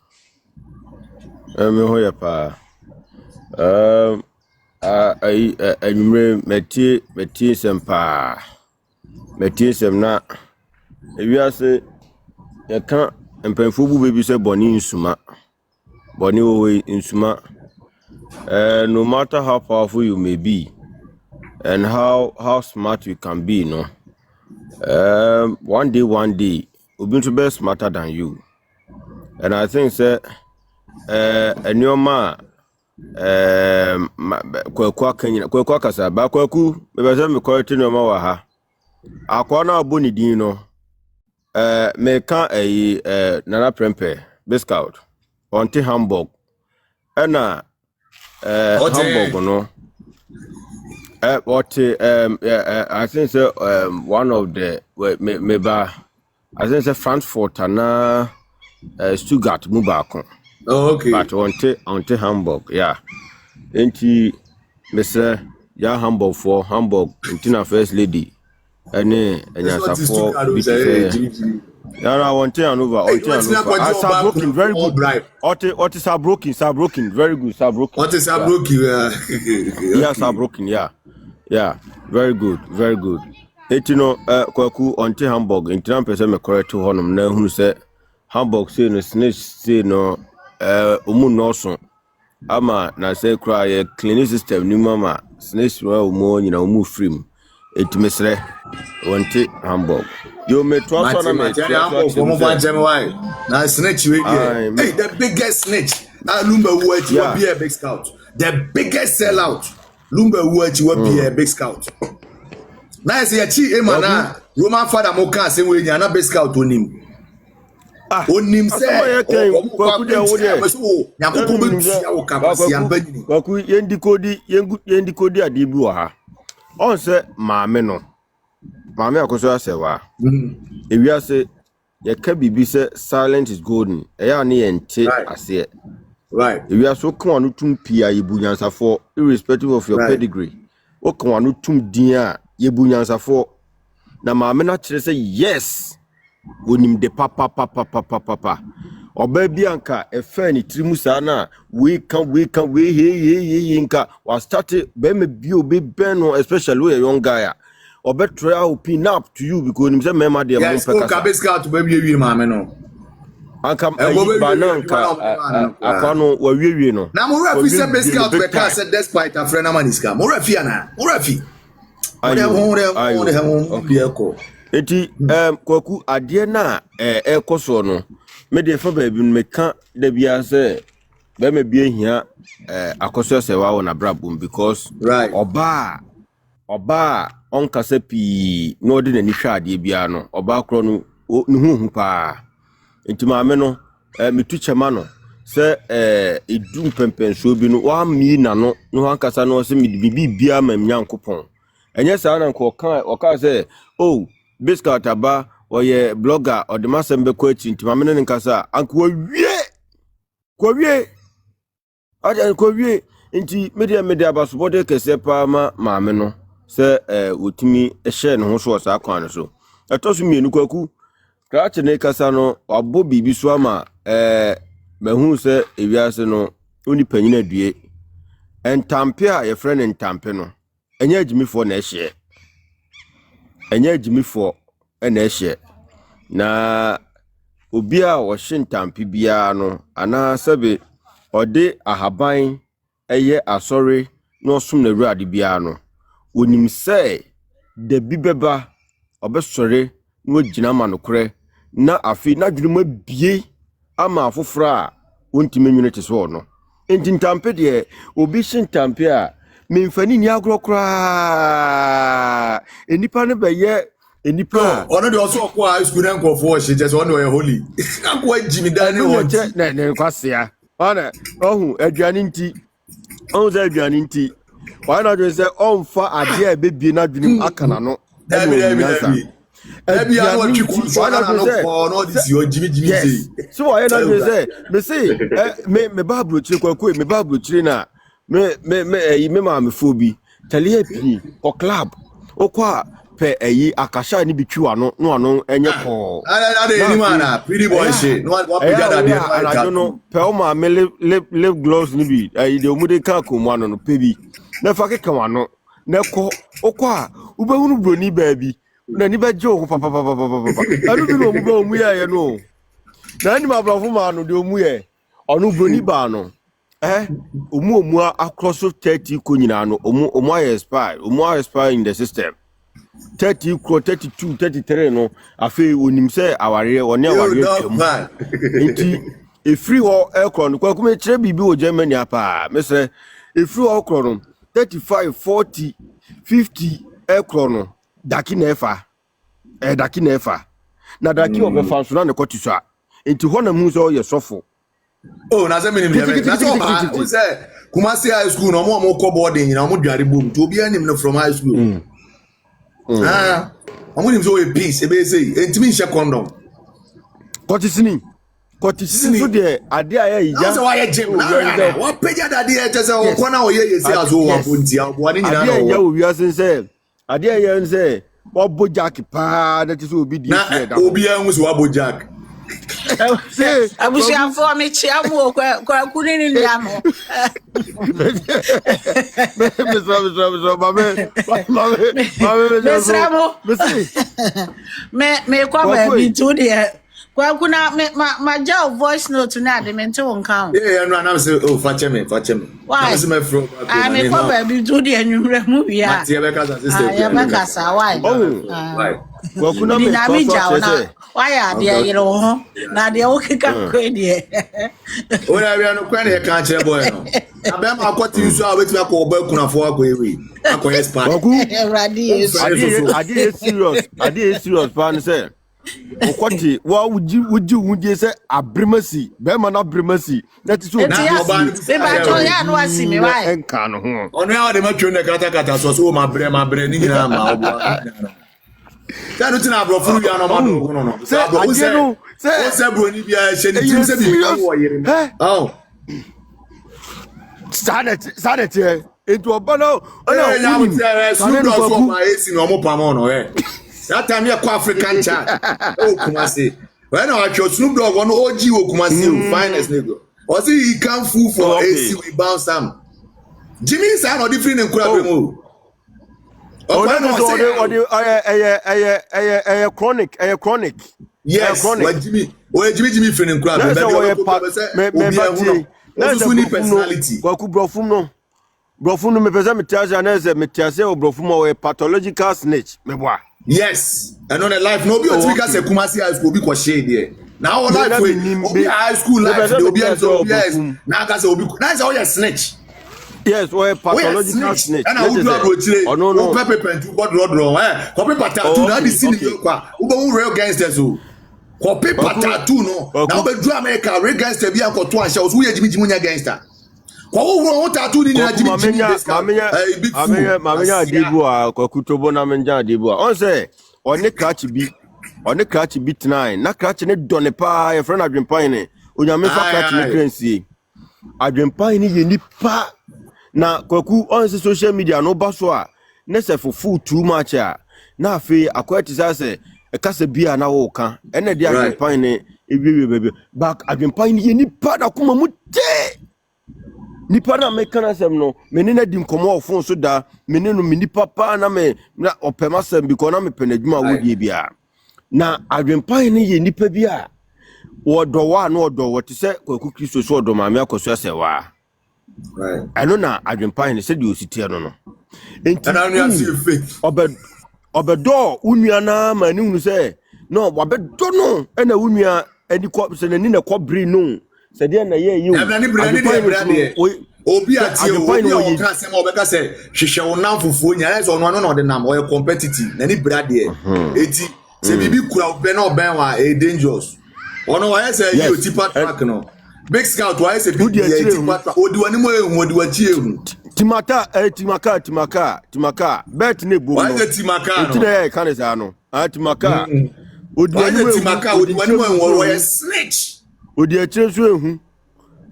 Me ho ye pa. Anumre meti sempa. Meti sem na ewiase ye kan empanfu bu bebi se boni nsuma. Boni wo nsuma. No matter how powerful you may be and how smart you can be, no. One day, we'll be be smarter than you. And I think that and your man kwa kasa ba kwaku be be me ko tinu ma wa ha akwa na aboni din no me kan nana prempe biscout onti Hamburg ena Hamburg no I think so one of the I think so Frankfurt and Stuttgart mubako. Oh, okay. But onte Hamburg, yeah. Enti Mr. Ya Hamburg for Hamburg, Intina first lady. Enya safo biti. Yeah, I want to over. Saarbrücken, very good. What is Saarbrücken, very good. Saarbrücken. What is Saarbrücken? Yeah, Saarbrücken, yeah, very good. Etino kwaku onte Hamburg, Intina person me correct to honum na hunu say Hamburg say no snitch say no umu noso ama na say kra ye cleaning system ni mama snakes wa umu nyina umu free etimesre wonte Hamburg yo me to so na me why na snitch we here hey the biggest snitch Lumba Wuachi will be a big scout the biggest sellout Lumba Wuachi will be a big scout na say chi e mana Roman father mo kan say we na big scout onim say kwaku de wo de yakoko betua wo kapasi ambani kwaku yendi kodi ade bi wo ha on say maame Akosua Serwaa ewia say ye ka bibi say silent is golden eya ne yente ase right we are so kan anu tum pia yebunyansafo irrespective of your pedigree o kan anu tum din a yebunyansafo na maame na kire say yes wonim de papa oba bi anka e fa ni trimu sa na we can he nka was start be me bi obi ben no especially we young guy oba try open up to you because nim say mema de mo peka yes ka best scout be wi maame no anka bananka akwano wa wiewie no na mo refi se best scout be ka say despite a friend amaniska mo refi ana mo refi ayo eti kwaku ade na ekoso no me de fa ba bi me ka da bia se be me bia hia Akosua Serwaa wona brabum because right oba onka se pi no de nani hwa ade bia no oba kro no ne hu pa enti maame no metu chema no se edum pempenso bi no wa mi na no no hankasa no se bibi bia ma Nyankopon enye sa na nko oka se oh Biscuit aba oye blogger or the masembe ko echi enti maame no nkasa anko wie aja ko wie enti media abasobode kese pa ma maame no se otimi ehye ne ho so sa kwan so etoso mienu kwaku krache ne kasa no abo bibi so ama mahu se ewiase no oni panyina adue entampe a ye friend entampe no enye agimifo na ehye enye agimifo na ehye na obi a wo hyentampe bia no ana sabe ode ahaban eye asori no som na ruade bia no onim se de bibeba obesore no gina manokore na afi na dwuma bie ama afofra a wontime nwunete so no enti ntampe de obi hyentampe a memfani ni agrokra enipa ne beye enipa ono de oso kwa high school nko for she just ono e holy akwa jimi dani o ne kwasea ona ohu aduane nti on za aduane nti why not say on fa ade a bebie na dwunim akana no ebi ya no twiku so na no ko no dis yo jimi say so why not say me say me bablo chire kwaku me bablo chire na me maame fobi tali happy o club o kwa pe akasha ni bitwa no no enye ko ada ni mana pretty boy shit no what be that dey I no pe o maame live gloves ni bi de omude ka ko mu ano no pe bi na fa keka wano na ko o kwa ubehunu broni baabi na ni beje o papa anu bi no mu ba omu ya ye no na ni ma brofo ma no de omu ye onu broni ba no omu across 30 ko nyina no omu expire in the system 30 ko 32 33 no afi onim se aware woni aware nti e free ho ekron kwa kuma kire bibi o Germany apa mesre e free ho ekron 35 40 50 ekron daki na efa na daki obefa so na ne kotiso a nti ho na mu so ye sofo oh na say minim dem na so ma o say Kumasi high school no mo ko boarding na mo dware bom to obi anim no from high school amunim so e peace e be say entimi nhye condom kotisini so de ade aye ija so why gym na wa peja da de e say o kona o ye say azo wa bontia o ni nyina no ade ya o wi asen say ade ya say wo bojack pa na ti so obi di na obi an so wa bojack abusia for me chiamu kwa kunini ndiamo me kwa ba bi tu de Kuna my job voice note na de mente won kan. Yeah, no, I'm say oh fetch me. Why? I'm say from. I me ko ba bi do de anwumre mu wi a. Matia be kasa sister. Ya be kasa why? Why? Well, kuna me na mi ja na. Why are de yere ho? Na de o keka ko de. Ora we no kwa na e kan kire boy no. Abem akwati nso a wetu akọ oba kunafo akọ ewe. Akọ expert. Ready. Adi serious pan say. Okwati wa wuji say abremasi. Be ma na abremasi. That is so. Se ba to ya no asi me why? Enka no ho. Ono ya de ma twe na kata so ma bre ni nyina ma obo. Tanu tina abrofuru ya no ma do no. Say bro ni bia she ni tim say bi wo yere. Oh. Sadet into a bano. Oh, ya mo tell so do so ma esi no mo pam no that time here kwa African chat. Oh Kumasi. When I chose Snoop Dogg on OG wo Kumasi finest nigga. Or see he come full for AC we bounce am. Jimmy is not different in Kura mo. Chronic. Yes, Jimmy friend in Kura. That's a personality. Kwaku brofum no me pesa metiaza na ze metiase o brofum o pathological snitch me boa. Yes, and on a life no be o timi ka se Kumasi high school be ko shade there. Now our life we be high school life dey obi so yes. Now ka se obi na say o ye snitch. Yes, o pathological snitch. And I would do abrochire. Oh no. Pepper pen to god draw ko paper tattoo na the scene kwa. Wo be real gangsters o. Ko paper tattoo no. Now be do America real gangster bi akoto anhia so wo ye Jimmy nya gangster. Kwa wo tattoo ni na Jimmy Maame adebu a kwakutobo na menja adebu a on say one cratch bi tonight na cratch ne done pa your friend adwempan ne onyame fa cratch ne krensie adwempan ne ye nipa na kwaku on say social media no ba so a ne se full too much a na afi akwati say e kasa bia na wo ka ene de adwempan ne ebiebie back adwempan ne ye nipa da kuma mu te nipa na me kana sem no me ne na di nkomo ofon so da me ne no me nipa pa na me na opema sem bi ko na me penadwuma wodie bia na adwempan ne ye nipa bia wodo wa na wodo wote se kwaku Kristo so wodo Maame Akosua Serwaa right eno na adwempan ne se di ositie no enti na you see fake obedo unua na ma ni hunu se no wabedo no na unua eni ko se ni na kobri no se dia na ye yi obi atie obi o kan se mo be ka se hwehwe wo nam fufuo nya na so no no de nam o competitive na ni brade eti se bibi kura obe na oben wa e dangerous ono wa se yi o tipa track no big scout wa se bibi e tipa odi wani mo ehun odi wachi ehun timaka bet ne bo no wa se timaka no eti na e kan se ano timaka odi wani mo ehun wo snitch odi akire so ehun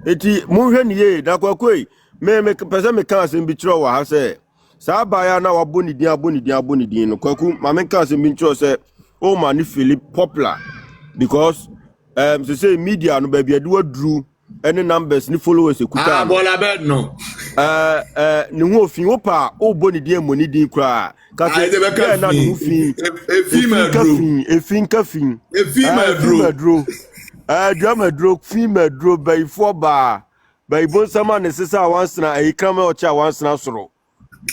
eti monhwe ne ye na kwakoi me pese me kan asem bi kiro wa ha se sa baya na waboni din no kwaku Maame kan asem bi kiro se o ma ni Philip popular because say media no ba bia de wadru any numbers ni followers ekuta bola bed no ni hu ofin wo pa o boni din moni din kra ka se na ni ofin efin kafin drama drug female drug by four bar by bon sama ne sesa once na e kama o cha once na soro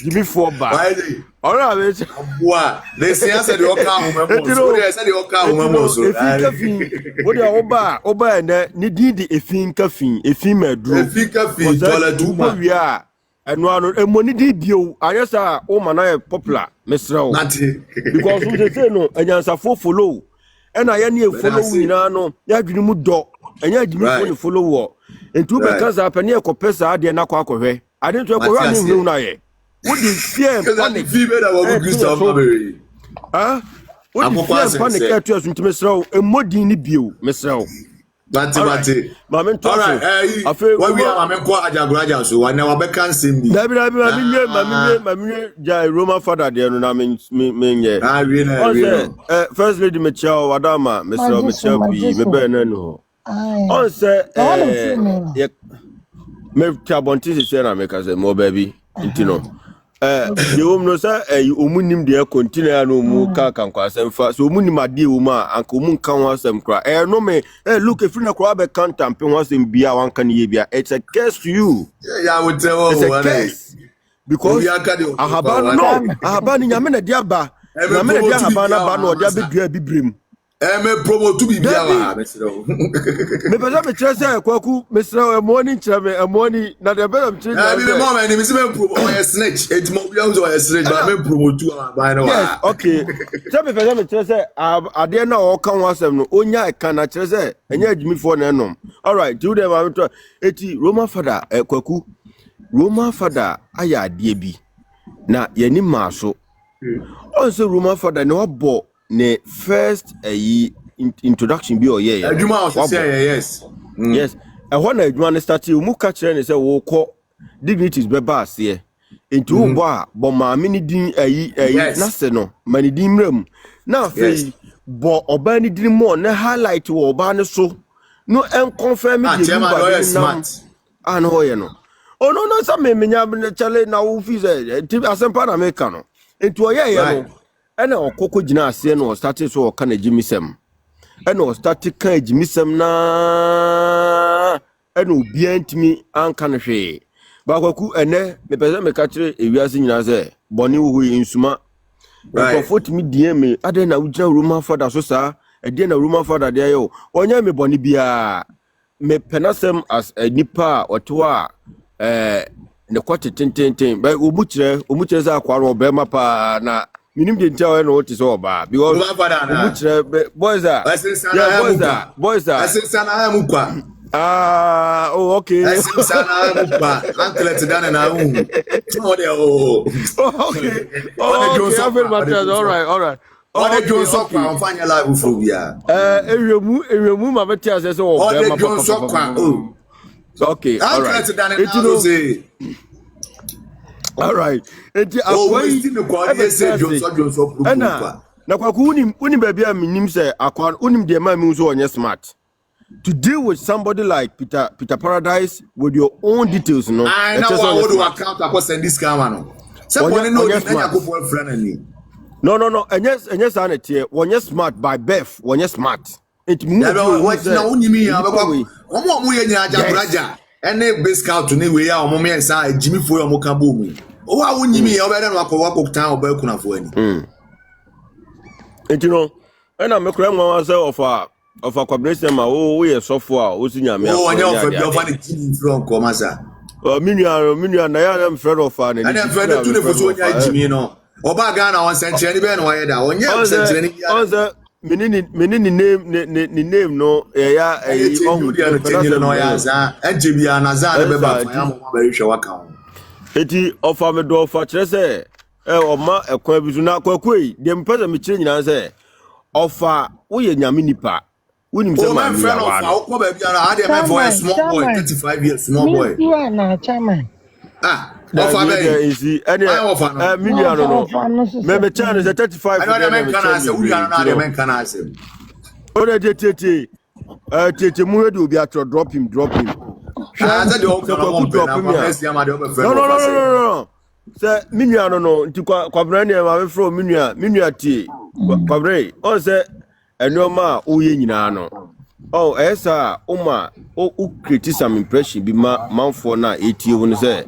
give me four bar ora we boa they say say the oka humemo they say the oka humemo so efin kafin wo de oba ne di efin kafin female drug dollar duma wi a eno ano emoni di bio ayesa o mana popular mesra because we say no anyansa follow ena ya ne follow nyina no ya dwene mu do enya adwene fo ne follow wo entu be kanza apane e kopesa ade na kwa akohwe ade nto akohwe ne hu na ye wo di fear panic fear da wo Christopher Mabere wo di panic e to asunti mesrawo emodi ni bio mesrawo bati Maame nto afi wa wi Maame ko ajaguraja so wa na wa be kan sembi dabi Maame ja Roman father de no na me nye first lady Michelle wadama Mr. Michelle bi me be na no on say me tabonti se na me ka se mo baby intino You no say umunim de continue no mu ka kwasem fa so umunim ade wo ma anka umun kan wasem kra no me look if na kra be kan tampe wasem bia wan kan ye bia it's a curse to you. Yeah, I would tell you because ahaba nyame na dia ba nyame na dia ahaba na ba no dia be dua bibrim me promote to be bia mesro me pesa me trese kwaku mesro morning chame morning na the better me trese me mama ni me se me promote snitch it mo bia so snitch but me promote to ba no yes okay so me pesa me trese ade na o kan wasem no onya e kan na trese enya adwumi fo na enom all right do them am to eti Roman father kwaku Roman father aya ade bi na yani maso on so Roman father no abo ne first introduction bi oye ya adwuma o say yes yes e ho na adwuma ne start mu ka kire ne say wo kọ dignities be ba ase enti wo bo a bo maame ni din na se no mani din mram na fe bo oba ni din mo na highlight wo oba ne so no en confirm di ba smart an ho ye no oh no sa me menya chale na wo fi say asempa na me ka no enti oye ye no ena okoko gina ase no start so oka na jimisem ena start kan jimisem na ena obi antimi anka ne hwe ba kwaku ene me pese me ka kire ewiase nyina se boni wo insuma ko fotimi die me ade na ugina Roman father so sa ade na Roman father de ayo onya me boni bia me penasem as nipa otoa ne kwate tenten ba omu kire za akwaro be mapa na minim de ntia no what is all ba because boys are asensana amukwa oh okay asensana amukwa uncle to dan na hu okay all right Ode Johnson kwa mfanya live phobia ewemu ma beti ase se o be ma Johnson kwa okay all right all right enti akwai na kwa unim baby am nim say akwa unim de ma mi so onye smart to deal with somebody like Peter Paradise with your own details no I know what do account akwa send this camera no somebody know the boyfriend ani no enye sa na tie onye smart by birth onye smart enti mu what na unimi ya baba omo ye nya ajabraja ene base scout ni we ya omo me nsa Jimmy fo omo ka bo mu o wa unyimi ya obere no akọ tan oba kuna fo ani enti no ena me kura nwa say of a combination ma o ye sofo a o sinya me o anya of a of a team from komasa minua na ya am friend of an and friend to the for onya Jimmy no oba ga na won senche ni be no wa ye da onya senche ni ya onza menini name no ya ohun no ya za ejibia na za ne be ba fa ya mo ba rehwe waka ho eti ofa me do ofa kire se oma ekwan bizu na kwakoi de mpeza me kire nyina se ofa wo ye nyame nipa wonim se ma mi ya wa no ofa ba bia na ade me for a small boy 35 years small boy you na chairman ofa be easy any minua no me chance 35 I know men kana se uri na ade men kana se o de tete mu ready obi atro drop him Aza de o drop him no se minua no nti kwa brand e ma me fro minua tie kwa brand on se enoma o ye nyina no oh esa o create some impression bi manfo na etie won say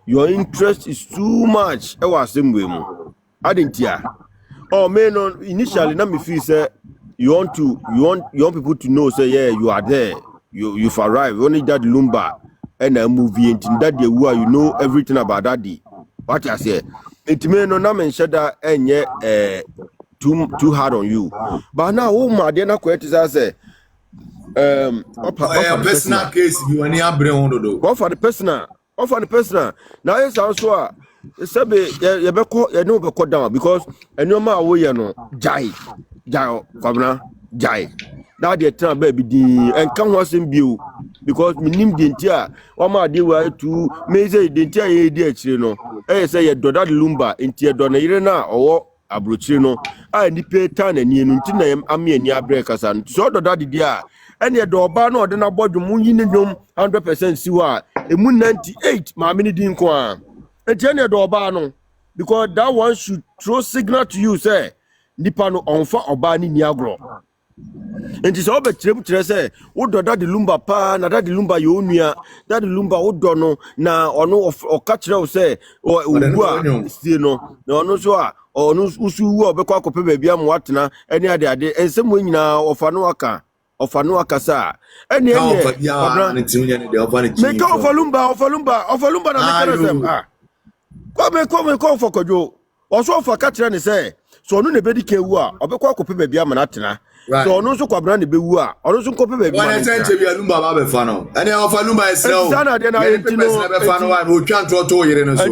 your interest is too much e was same way mu adentia oh me no initially na me feel say you want people to know say yeah you are there you've arrived only that lumba and a movie and that the who you know everything about that day what I say it me no na me shada enye too hard on you but now oh my dey na kwet say personal case you ani abre on do go for the personal now yes also sebe ye beko ye no beko down because enoma wo ye no jai kwabna jai that the time baby din enka ho asem bio because minim de ntia o ma de wa tu me say de ntia ye di akire no say ye doda lumba ntia do na yire na owo abrochire no a ni peta na ni enu nti na am ye ni abre kasa so doda de dia ene do ba na ode na bodwum yi ne nwom 100% siwa emu 98 maame ni din ko a enti ene do ba no because that one should throw signal to you say nipa no onfa oba ni niagro enti so be kyerɛ sɛ wodɔ Daddy Lumba pa na Daddy Lumba yɛ onua Daddy Lumba wodɔ no na ɔno ɔka kyerɛ wo sɛ owu a sie no na ɔno so a ɔno usu wu a ɔbɛkɔ akɔpɛ baabi am watena ɛne ade nsɛm wo nyinaa ɔfa no aka sa ɛne meka ɔfa Lumba na meka no sɛm kɔme ɔfa kɔdwo ɔso ɔfa ka kyerɛ ne sɛ so ɔno na ɛbɛdi ka wu a ɔbɛkɔ akɔpɛ baabi am na atena so ɔno nso kwabra ne bɛwu a ɔno nso nkɔpɛ baabi ma ne sɛnkyɛ bi Lumba ba bɛfa no ɛne ɔfa Lumba ɛsrɛ wo yɛne pɛpɛs na bɛfa no wa ɔtwa ntorɔtɔ yere no so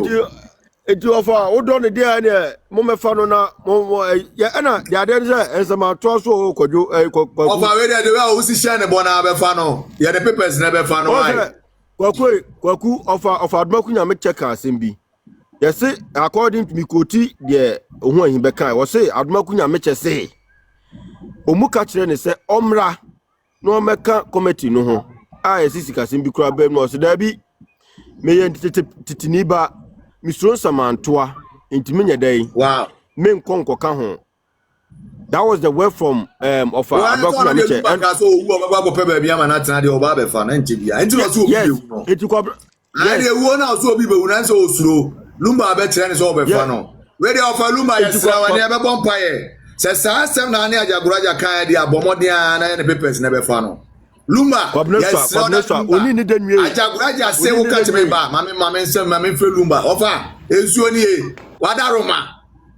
eti ɔfa wodɔ ne deɛ ne momɛfa no na ɛna deade ne sɛ ɛnsɛmatoa so kɔdwo ɔfa wei deɛ de wei a wosi hyɛ ne bɔ na bɛfa no yɛde pɛpɛs na bɛfa no wa kwaku ɔfa adomaku nyame kyɛ ka asɛm bi yɛse according to mikoti deɛ ohun ahin bɛka wɔse adomaku nyame kyɛ se omuka kyerɛ ne sɛ ɔmra na ɔmɛka committee no ho a yɛsi sikasɛm bi kora bɛm no ɔse daabi meyɛ titini ba misuro samantoa intimi nya dai wow men konkɔka ho that was the word from of adoku na meche and so owu ọgbagba pɛ baabi ama na tena de oba be fa na nche bia enti no so obi bewu no enti kwabra ade ewu na so obi bewu na so osuro Lumba be kyerɛ ne so obe fa no we dey offer Lumba isra wa ne be bɔ mpaye sɛ saa asɛm na ne Ajagoraja kan de abɔmɔden na ne papers na be fa no Lumba yes oni ni denwe Ajagoraja sɛ wo ka kyeme ba mame nsɛm mame fɛ Lumba ofa ezuo ni e wadaroma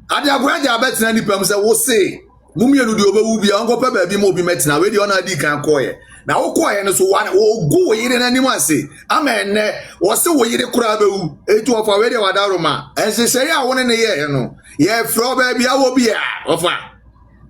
Ajagoraja be tena ni pam sɛ wo se mumienu de obewu bia onko pɛ baabi ma obi metina we de ona di kan koye na wo koye no so wan wo go yire na nim ase amenne wo se wo yire kura bewu etu ofa we de wadaroma ensese ya woni ne ye no ye fro baabi awo bia ofa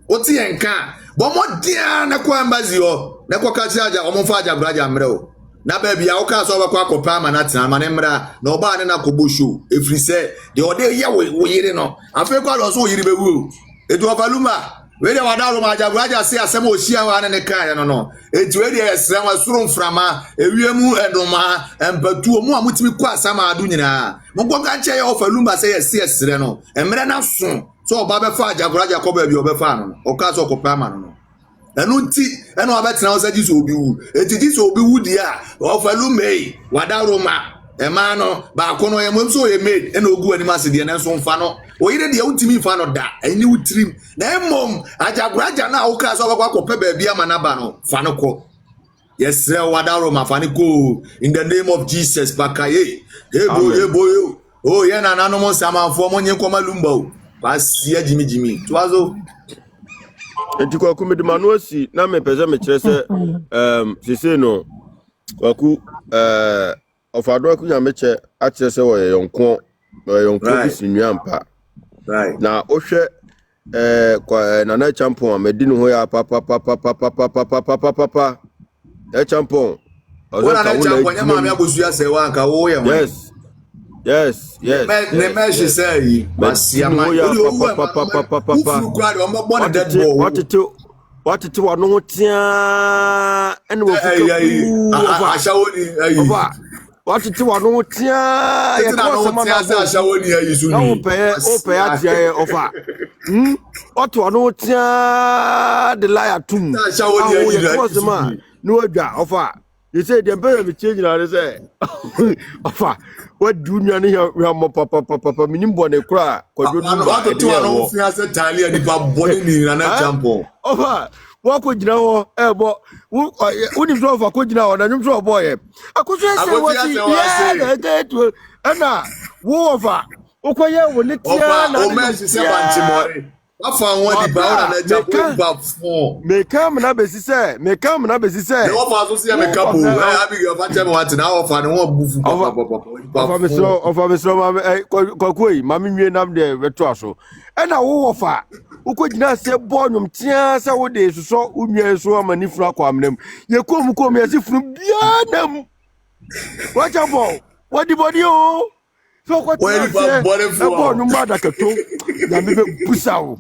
oti enka bomodia na kwa embassy o na kwa kachi aja omofa Ajagoraja mre o na baabi a wo ka so obakwa akopa ma na tena ma ne mra na oba ne na kobosho efri se de ode ye wo yire no afi kwa lo so wo yire bewu etu ofa Lumba we dey wadaroma Ajagoraja say asem ohia wa ne kan no etu we dey esra wa suru mframa ewiemu edoma empatuo mu amutimi kwa asama adu nyina mo kwa ka che ye ofa Lumba say yes esre no emre na so so oba be fa Ajagoraja ko ba bi obefa no o ka so ko pa ma no enu nti enu abetena o saji so obi wu etiti so obi wu dia ofa Lumba wadaroma ema no ba ko no ye mo so ye made ena ogu ani ma se de na so mfa no oyire de utimi mfa no da eni utrim na emom Ajagoraja na wo ka so bakwa kope baabi ama na ba no fa no ko yes wadaroma fa ne ko in the name of Jesus bakaye boy oh ye na nanu mo samanfo mo nye koma Lumba o pasia jimi twazo enti kwa ku medima no asi na me pese me kyerɛ sɛ sese no kwaku of adoku nyame kyɛ akyerɛ sɛ wo yonko bi sinua mpa right na ohwɛ na Acheampong amedi no ho ya papa Acheampong wala na Acheampong ya Maame Akosua Serwaa nka wo ye yes ne mesh say basia ma what to wa no tia ene wo fuka ashawoni what to wa no tia ya ko sama na ashawoni ayi sunu na ope atia ofa what wa no tia the liar tum ashawoni ayi ko sama no adwa ofa you say the better be change na say ofa what do you need here papa minimbo ne kra kwadwo Lumba to no fi ase tali ani ba body ni na Acheampong ofa wo ko gina ho ebo wo ni so fa ko gina ho na nyum so boy Akosua say what yeah get to na wo ofa wo ko ye wo ne tia na o mesh say bantimore afa won di ba na Acheampong ba fo me kam na besi say the ofa so say me kapo abi go fa tell me what na ofa ne won bufu ofa me so ma kokoi ma me nwie nam de beto aso na wo ofa wo ko gina se bonum tia se wo de so unwie so amani fura kwa amnam ye kom ye sifuru bia nam wa Acheampong what di body o so ko tia se bonum ba da kato na me be busawo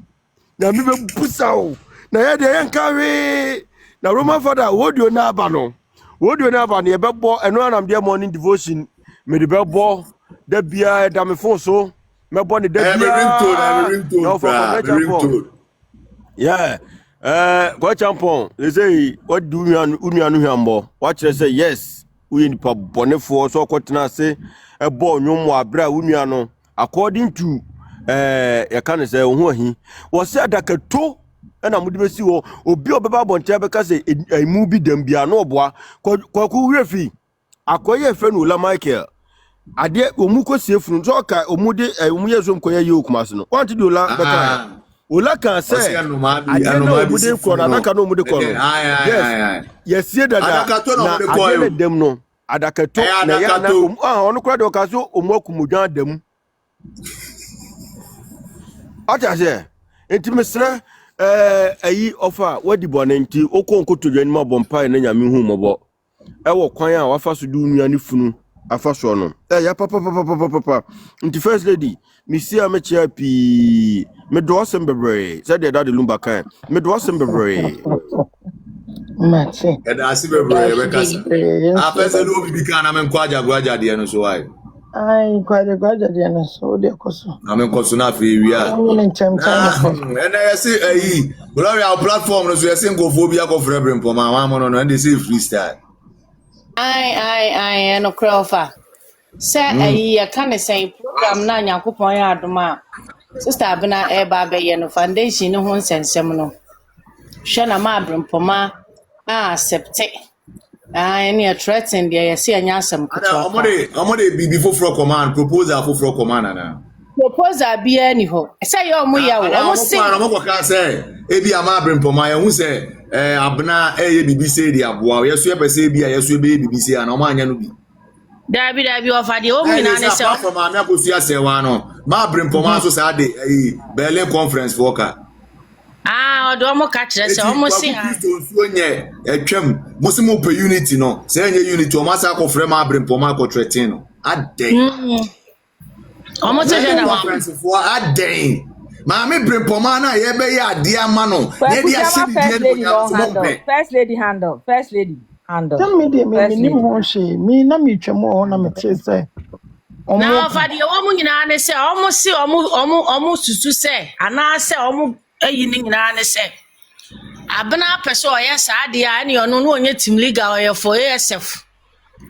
na ye de yankawe na Roman father wodio na aba no ye bebo eno anam de morning devotion me de bebo da bia da me fon so me bone da I'm a ringtone. Yeah. Acheampong, they say, what do you unu hambo? Watch say yes. We in pub bonefo so kwatena say a boy no more bra unuano according to ya can say ho hi was said that to na mudi besi wo obi obeba bonte be ka say e mu bi dem bia no oboa kwaku refi akoye fe no la Michael ade omu ko siefunu so ka omude omu yeso mkoye ye okumas no want to do la beka ola kan say ade no omude ko na ka no omude ko no yes ye dada na ade dem no adakato na ya na onu kura de ka so omu akumudwan dem ata se intimesra ayi offer wadi bonenti okonko to dwan ma bompa na nyame hu mobo ewo kwan a wafa so du nua ne funu afa so no ya papa nti first lady mi see am chia pi me do asem bebre said the daddy lumba kan me do asem bebre Machi. And I see bebre we kasa afese no bi kan na me kwa jagwaja de no so why Ai, quite a graduate, and so de Koso. na me koso na fe wi a and I see gloria platform no so you say go phobia go free brim poma wa mo no and they say freestyle I no crofa. Say I can say program na Nyankopon ya adoma. Sister Abena eba be ye no foundation no ho nsensem no. Hwe na ma abrempoma accept. Any a threaten there you see anya asem kuto. Omode bibi foforo command proposal foforo command na. Proposal bia ni ho. Say yo mu ya wo. Omo say no mo kwa say ebi ama abrempoma ye hu say Abena ye bibi say di aboa ye so ye pese bia ye so be bibi say na o ma anya no bi. Dabi over the omu na ne say from Maame Akosua Serwaa no ma abrempoma so say de Berlin conference for ka. Odo mo ka kire say omo say so nye etwam mo se mo pe unity no say nye unity o ma sa ko frɛ ma abrempoma ko threaten no aden omo te je na conference for aden Maame brempoma na ye be ya ade ama no ye dia se di no first lady handle Tell me, dear, me ho she, me na me twemo na me te say. Now for the omu nyina ne say omo se omo susu say ana say omo ayi ni nyina ne say Abena pese oye sa de a ne ono no onye team leader oye for ASF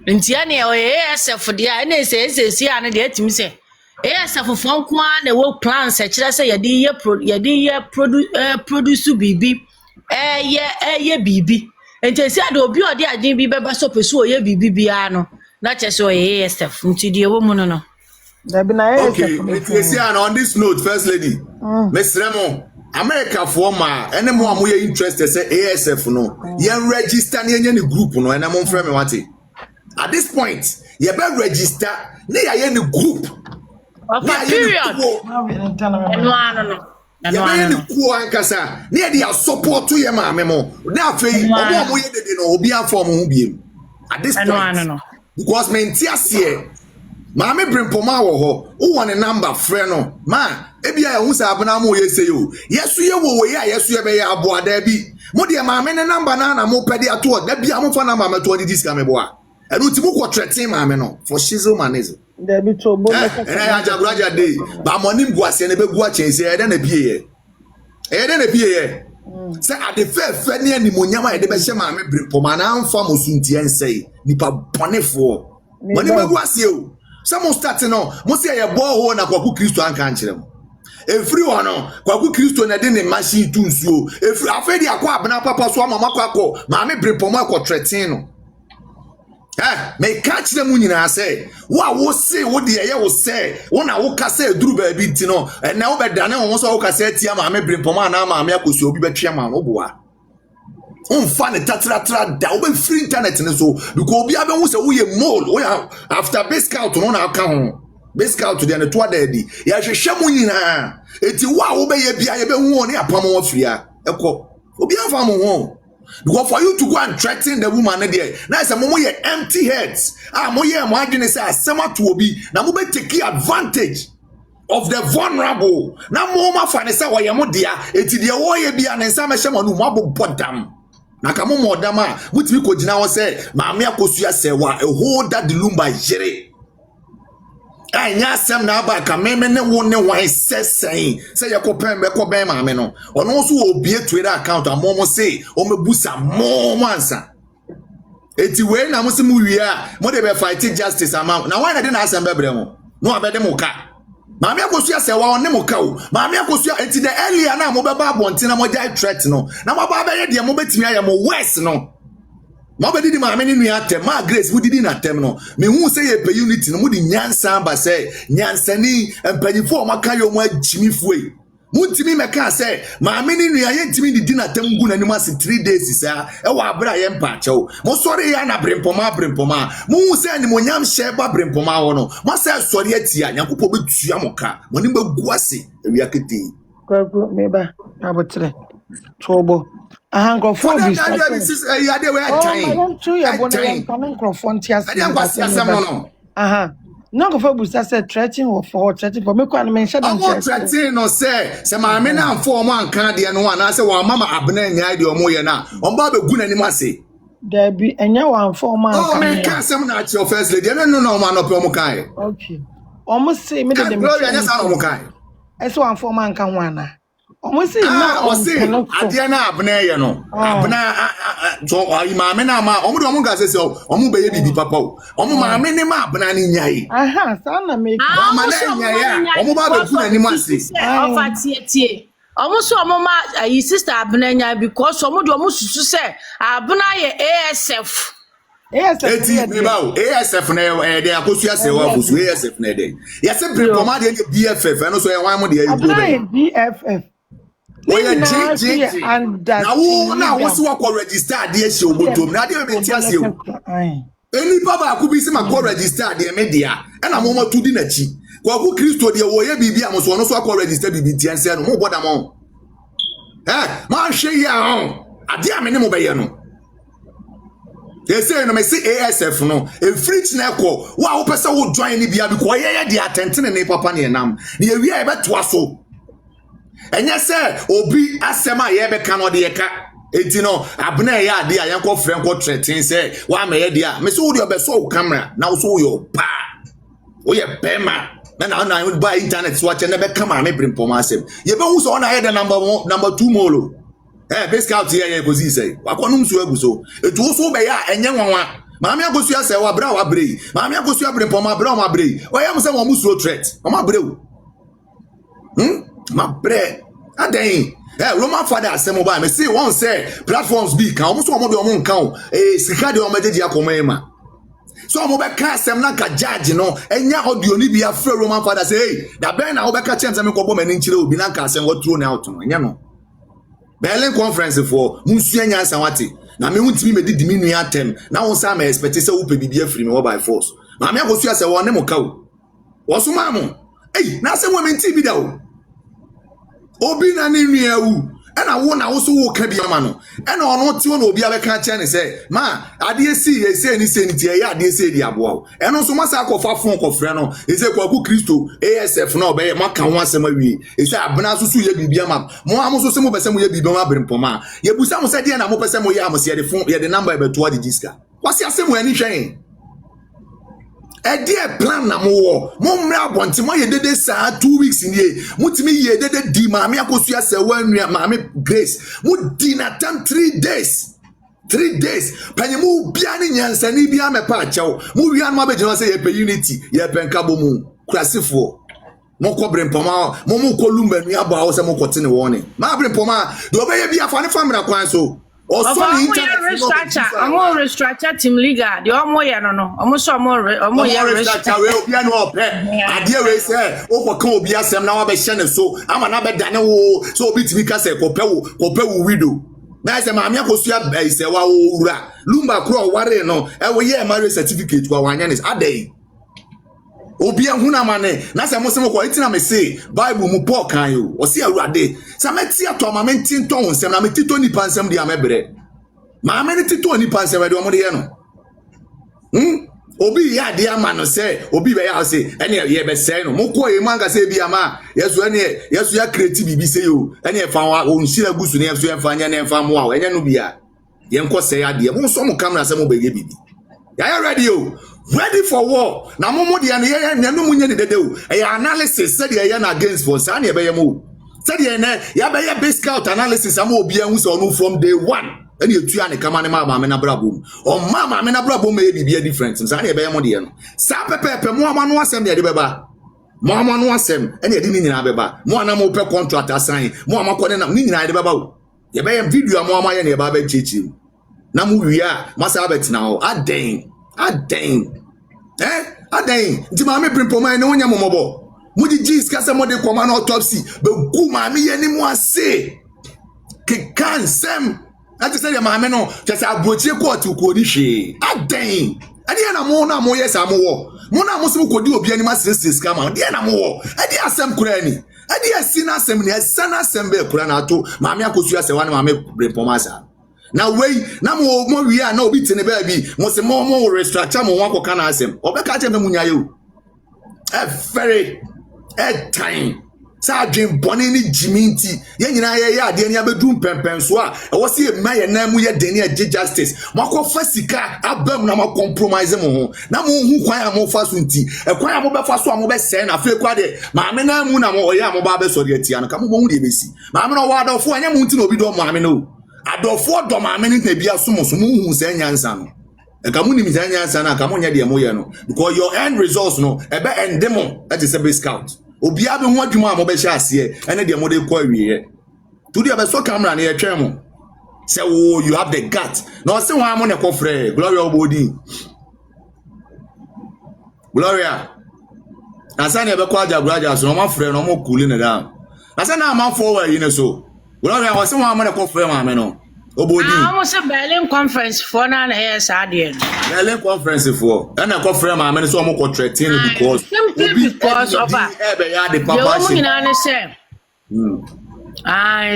ntia ne oye ASF de a ne say ane de atimi say ASF fonko a na wo plan se kire say ye ye produce bibi ye bibi enti say ade obi ode adin bi beba so pese oye bibi bia no na chese oye ASF nti de wo mu no okay enti say on this note first lady Miss Remo America for ma ene mo amoye interested say ASF no ye register na ye group no ene mo mfrɛ me wate at this point ye be register na ye ni group okay period no ye be ni ku ankasa na ye dey support ye Maame mo na afei omo ye dede no obi afom ho biem at this point because me ntiase Maame brempoma wo ho wo ne number frɛ no ma ebia hu sa abena mo ye say o yesu ye wo ye a yesu ye be ya abo ada bi mo de Maame ne number na mo pede ato da bia mo fa number meto di diska me bo a enu ti mo ko threaten Maame no for shizo manism there be to bo na ya jaguraja dey ba monim guase ne be gua chense e de na bie ye say ade fe ne animonyam a de be hye Maame brempoma na amfa mo suntie nsei nipa bonefo monim be guase o some starting no mo say ye bo ho na kwaku Kristo anka nkyerem efri wono kwaku Kristo na de ne machine tu nsuo efri afedi akwa abena papa so amama kwako Maame brempoma akọ threaten no me catch them nyina say wo say wo de ye wo say wo na wo ka say duru ba bi ti no na wo be dane wo so wo ka say tia Maame brempoma na Maame Akosua obi betwe ma no boa unfa ne tatra da wo be free internet ne so because obi abe wo say wo ye mole wo after base scout no na aka ho base scout de ne to adadi ya hwehwe mu nyina eti wo be ye bia ye be hu ne apam wo fria ekọ obi afa mo ho because for you to go and threaten the woman there na say mo ye empty heads mo ye mo adwene say asema to obi na mo be take advantage of the vulnerable na mo ma fa ne say wo ye mo dia eti de wo ye bia ne nsa me hye mo no mo abobodam na ka mo modam a mutimi ko gina wo say Maame Akosua Serwaa hold that the lumba yere anya sem na aba ka meme ne wo ne wan sesen say yakopem be ko ben maame no ono so obie Twitter account amomo say o mebusa mo mansa eti we na mo se mu wi a mo de be fight justice amount na why na de na asem bebre mo no abede mo ka maame Akosua Serwaa on ne mo ka o maame Akosua eti the earlier na mo be ba bonti na mo jai threat no na mo ba be ye de mo betimi aye mo west no ma be didi maame ni nua atem ma Grace mu didi na atem no me hu say ye pe unity no mu di nyansa ba say nyansani empanyifo o maka yo mo agimifue mu ntimi meka say maame ni nua ye ntimi didi na atem gu na ni ma 3 days sa e wa abra ye mpa chew mo sori ya na brempoma mu hu say ni mo nyam hye ba brempoma wo no mo say sori atia nyakopo betua mo ka mo ni bagu ase ewia kete Kwaku meba abotre. Chobo. Ahankrofo bi sa. Ya de we atain. Oh, my two ya bonu yan kamankrofo ntiase. Ade akwasi asem no. Aha. Nyankofo bu sa say threatening for me kwa na menhye dan check. Threatening no say maame na amfo omo anka de no ana say wa mama abena nya de omo ye na omba be gu nanim ase. There be enya wa amfo omo anka. Oh, me ka asem na achi first lady no omo no pe omo kai. Okay. Omo say me de dem. Gloria nya sa omo kai. Eso amfo omo anka ho ana. Omo say na o say ade na abena ye no. Abena so maame na ma omo de omo ga say omo be ye bibi papa o. Omo maame ne ma abena ni nyai. Aha, sa na me. Mama na nyai. Omo ba be gu nanim ase. Ofa tie. Omo so omo ma yi sister abena nya because omo de omo susu say abena ye ASF. Eti me ba o ASF na de Akosua Serwaa busu ASF na de. Yes brempoma de BFF no so ye wan mo de you go BFF. We ye JJ and na wo so wa register de ehye obotom na de be ti ase o. Eni baba ku bi se ma ko register de media e na mo ma tudi na chi. Kwa ku Kristo de wo ye bibia mo so no so ko register bibi ti anse no mo boda mo. Ma hwe ya ho. Ade a me ne mo be ye no. They say no me see ASF no e fridge na ekọ wa wo pese wo join ni bia because ye de atentene ne papa ne nam ne ye wi e beto aso enye se obi asema ye be ka no de ye ka enti no abena ye ade a yenko frɛ nko threaten se wa ma ye de a me so wo de obeso wo camera na wo so wo yo pa wo ye bema na wo buy internet so ache na be kama me brimpom asem ye be hu so na ye de number 2 molo base scout here ye gozi say wakonum so aguso etu so be ya enye nwanwa maame Akosua Serwaa bra wa bre maame Akosua brimpom bra ma bre o yam say wo musuo threat o ma bre o ma bre aden Roman father asem ba me say one say platforms be kan o so o mo de o mo nkan o sika de o ma jeje akomema so o mo be ka asem na ka judge no enya audio ni bia frɛ Roman father say hey da ben na o be ka chem say me ko bo mani nkyire obi na ka asem wo throw na out no enya no Berlin conference for Musuya Nyansa wati na me huntimi me didi mi nua atem na won sa ma expect say wo pe bibia free me by force Maame Akosua Serwaa ne mo ka wo wo so ma mo na se wo menti bi da wo obi na ne nua wu na wo so wo ka bi ama no na ono ti wo na obi abeka che ne say ma ade esi ye say ni tie ya ade esi di aboa wo eno so masa akofa fon kofre no e say kwaku Kristo ASF na obe maka ho asema wie e say abena so ye bibia ma mo amoso se mo pese mo ye bibia ma brempoma ye busa mo say de na mo pese mo ye amos ye de fon ye de number e beto ade diska wasi asemu ani hwen e dey plan na mo wo mo mra bonti mo ye dede sa 2 weeks in here mutimi ye dede di Maame Akosua Serwaa nua Maame Grace mu di na tam 3 days panimu bia ni nyansani bia mepa achew mu wi an ma be jeno say ye pe unity ye pe nkabo mu krasifo mo ko brempoma mo ko lumba nua ba wo se mo ko tene woni ma brempoma do be ye bia fa ne famra kwan so also the internet I'm restructure team leader the omo ye no omo so omo ye restructure we obi an ope ade we say o ko kan obi asem na wa be hye ne so ama na be dane wo so obi timi ka say ko pe wo widow na say Maame Akosua Serwaa wo wura lumba kro ware no e wo ye marriage certificate wa wanya ne adai obi ehuna mane na say mo se mo ko itina me say Bible mu Paul kan yo o se awurade sa meti ato ma menti nton nsem na meti to nipa nsem de amebere Maame ne tito nipa nsem de o mo de ye no obi ya de ama no say obi be ya say ene ye be say no mo ko e manga say bi ama yesu ya create bibi say yo ene fa o nsira gusu ne yesu fa nya ne fa mo a ene no bia ye nko say ade mo so mo camera say mo be ye bibi ya ready yo ready for war. Na momo de ya no munye de dedew. E analysis said ya na against for sa na e be yemo. Said ya na ya be ya base scout analysis am obi an so no from day one. And you two and come on Maame na brabom. Or Maame na brabom may be different. So na e be yemo de no. Sa pepe mo ama no asem de beba. Mo ama no asem and ye di ni nyina beba. Mo ana mo pe contract assign. Mo ama ko na ni nyina de beba o. Ye be video mo ama ye na e ba be chichi. Na mu wia masa bet na o. Aden. Aden. Nti Maame primpoma na wonya momobo. Mu di jis kasa mo de koma na autopsy. Be gu Maame ye ni mu ase. Ke kansem. Ati say Maame no, just abrochie court ko ni hwe. Aden. Ade na mo na mo yes amowo. Mo na mo so ko di obi anima stress scam. Ade na mo wo. Ade asem kura ni. Ade asina asem ni asana asem be kura na to. Maame Akosua se wan Maame primpoma sa. Na wey na mo wi a na obi tene ba bi mo se mo restructure mo wan ko kana asem obeka che me munyaye o very time sa adwen bone ni jiminti ye nyina ye ade ni abedum pempen so a e wo se e ma ye na mu ye deni e justice mo akọ fasika abam na mo compromise mo ho na mo hu kwan a mo fa so nti e kwan a mo be fa so a mo be se na fe kwa de Maame na mu na mo oye a mo ba be so de atia no ka mo hu de besi Maame no wa do fo anya mu nti na obi do Maame no adofo do Maame ni na bia somo so mu hu se nyansa no e ka mu ni mi se nyansa na ka mo nya de mo ye no because your end results no e be endemo that is a base scout obi abe ho adwuma a mo be sha ase ene de mo de kwa wiye to de be so camera na ye twem mo say oh you have the gut no say wan mo ne kofre Gloria obodi Gloria asa ne be kwa Ajagraja so no ma frɛ no mo kuli ne da asa na ma forward yi ne so Gloria was one man called Maame no. Obodi. I almost a Berlin conference for na yes adian. Berlin conference for. And I call Maame so mo contract because simply because of the papa. You know say.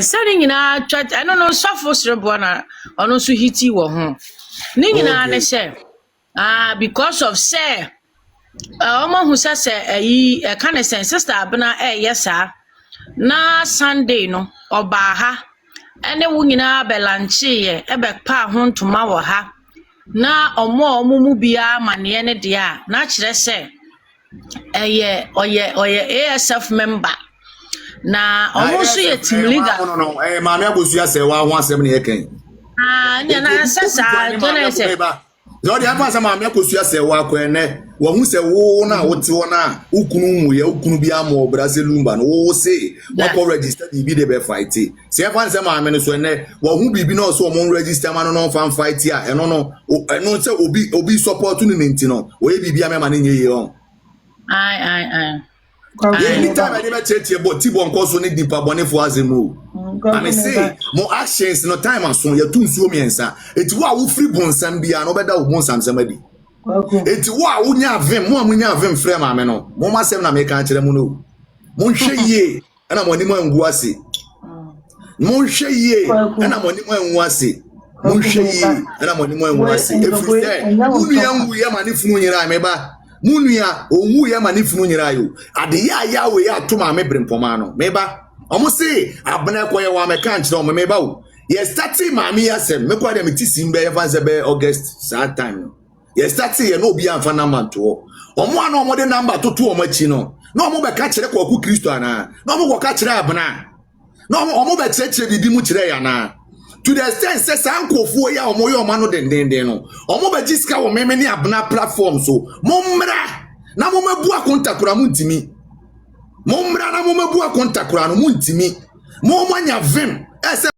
Saying in our church I don't know suffer srebona ono so hiti wo ho. Ni nyina ne say. Because of say omo hu say yi kind of sister abena yes sir. Na Sunday no oba ha ene wo nyina belanche ye ebe pa ho ntoma wo ha na omo mu bia mane ne de a na kire se oye ASF member na omo so ye team leader no Maame Akosua Serwaa ho asem ne ye kan nya na sasa to na se no de afa sama Maame Akosua Serwaa ko ene wo hu se wo na wo te wo na ukunu mu ye ukunu bia mo Brazil lumba no wo se wo ko register bi de be fight se afa sama Maame no so ene wo hu bibi no so mo register ma no fan fight a eno se obi support ni nti no wo ye bibia me ma ne nye ye on ai anytime I never check your body bon cause so ni dipa bonefo azemu I mean say mo actions no time aso ye tu nsuo miensa eti wo a wo free bonsam bia no beda wo bonsam samadi eti wo a wo nya avem mo amunya avem frɛ Maame no mo ma sem na me kan kyerɛ mo no mo nhwɛ yie na mo anim angu ase mo nhwɛ yie na mo anim angu ase mo nhwɛ yie na mo anim angu ase efiri sɛ unu ya ngu ya ma ne funu nyira meba munua owu ya ma ne funu nyira yo ade ya we ya to Maame brimpoma no meba omo se abena ko ye wa me kan kyerɛ omo meba o ye starting Maame yasem me kwa de me tisim be evanse be August that time no ye starting ye no obi anfa number to omo ana omo de number to omo achi no na omo be ka kyerɛ kwa ku Kristo ana na omo ko ka kyerɛ abena na omo be kyerɛ bibi mu kyerɛ ya na to the extent say sankofo ya omo ye omo no dendenden no omo be jiska wo meme ni abena platform so mommra na mo mabu akontakura mu ntimi mommra na mo mabu akontakura no mu ntimi mo manya vim ese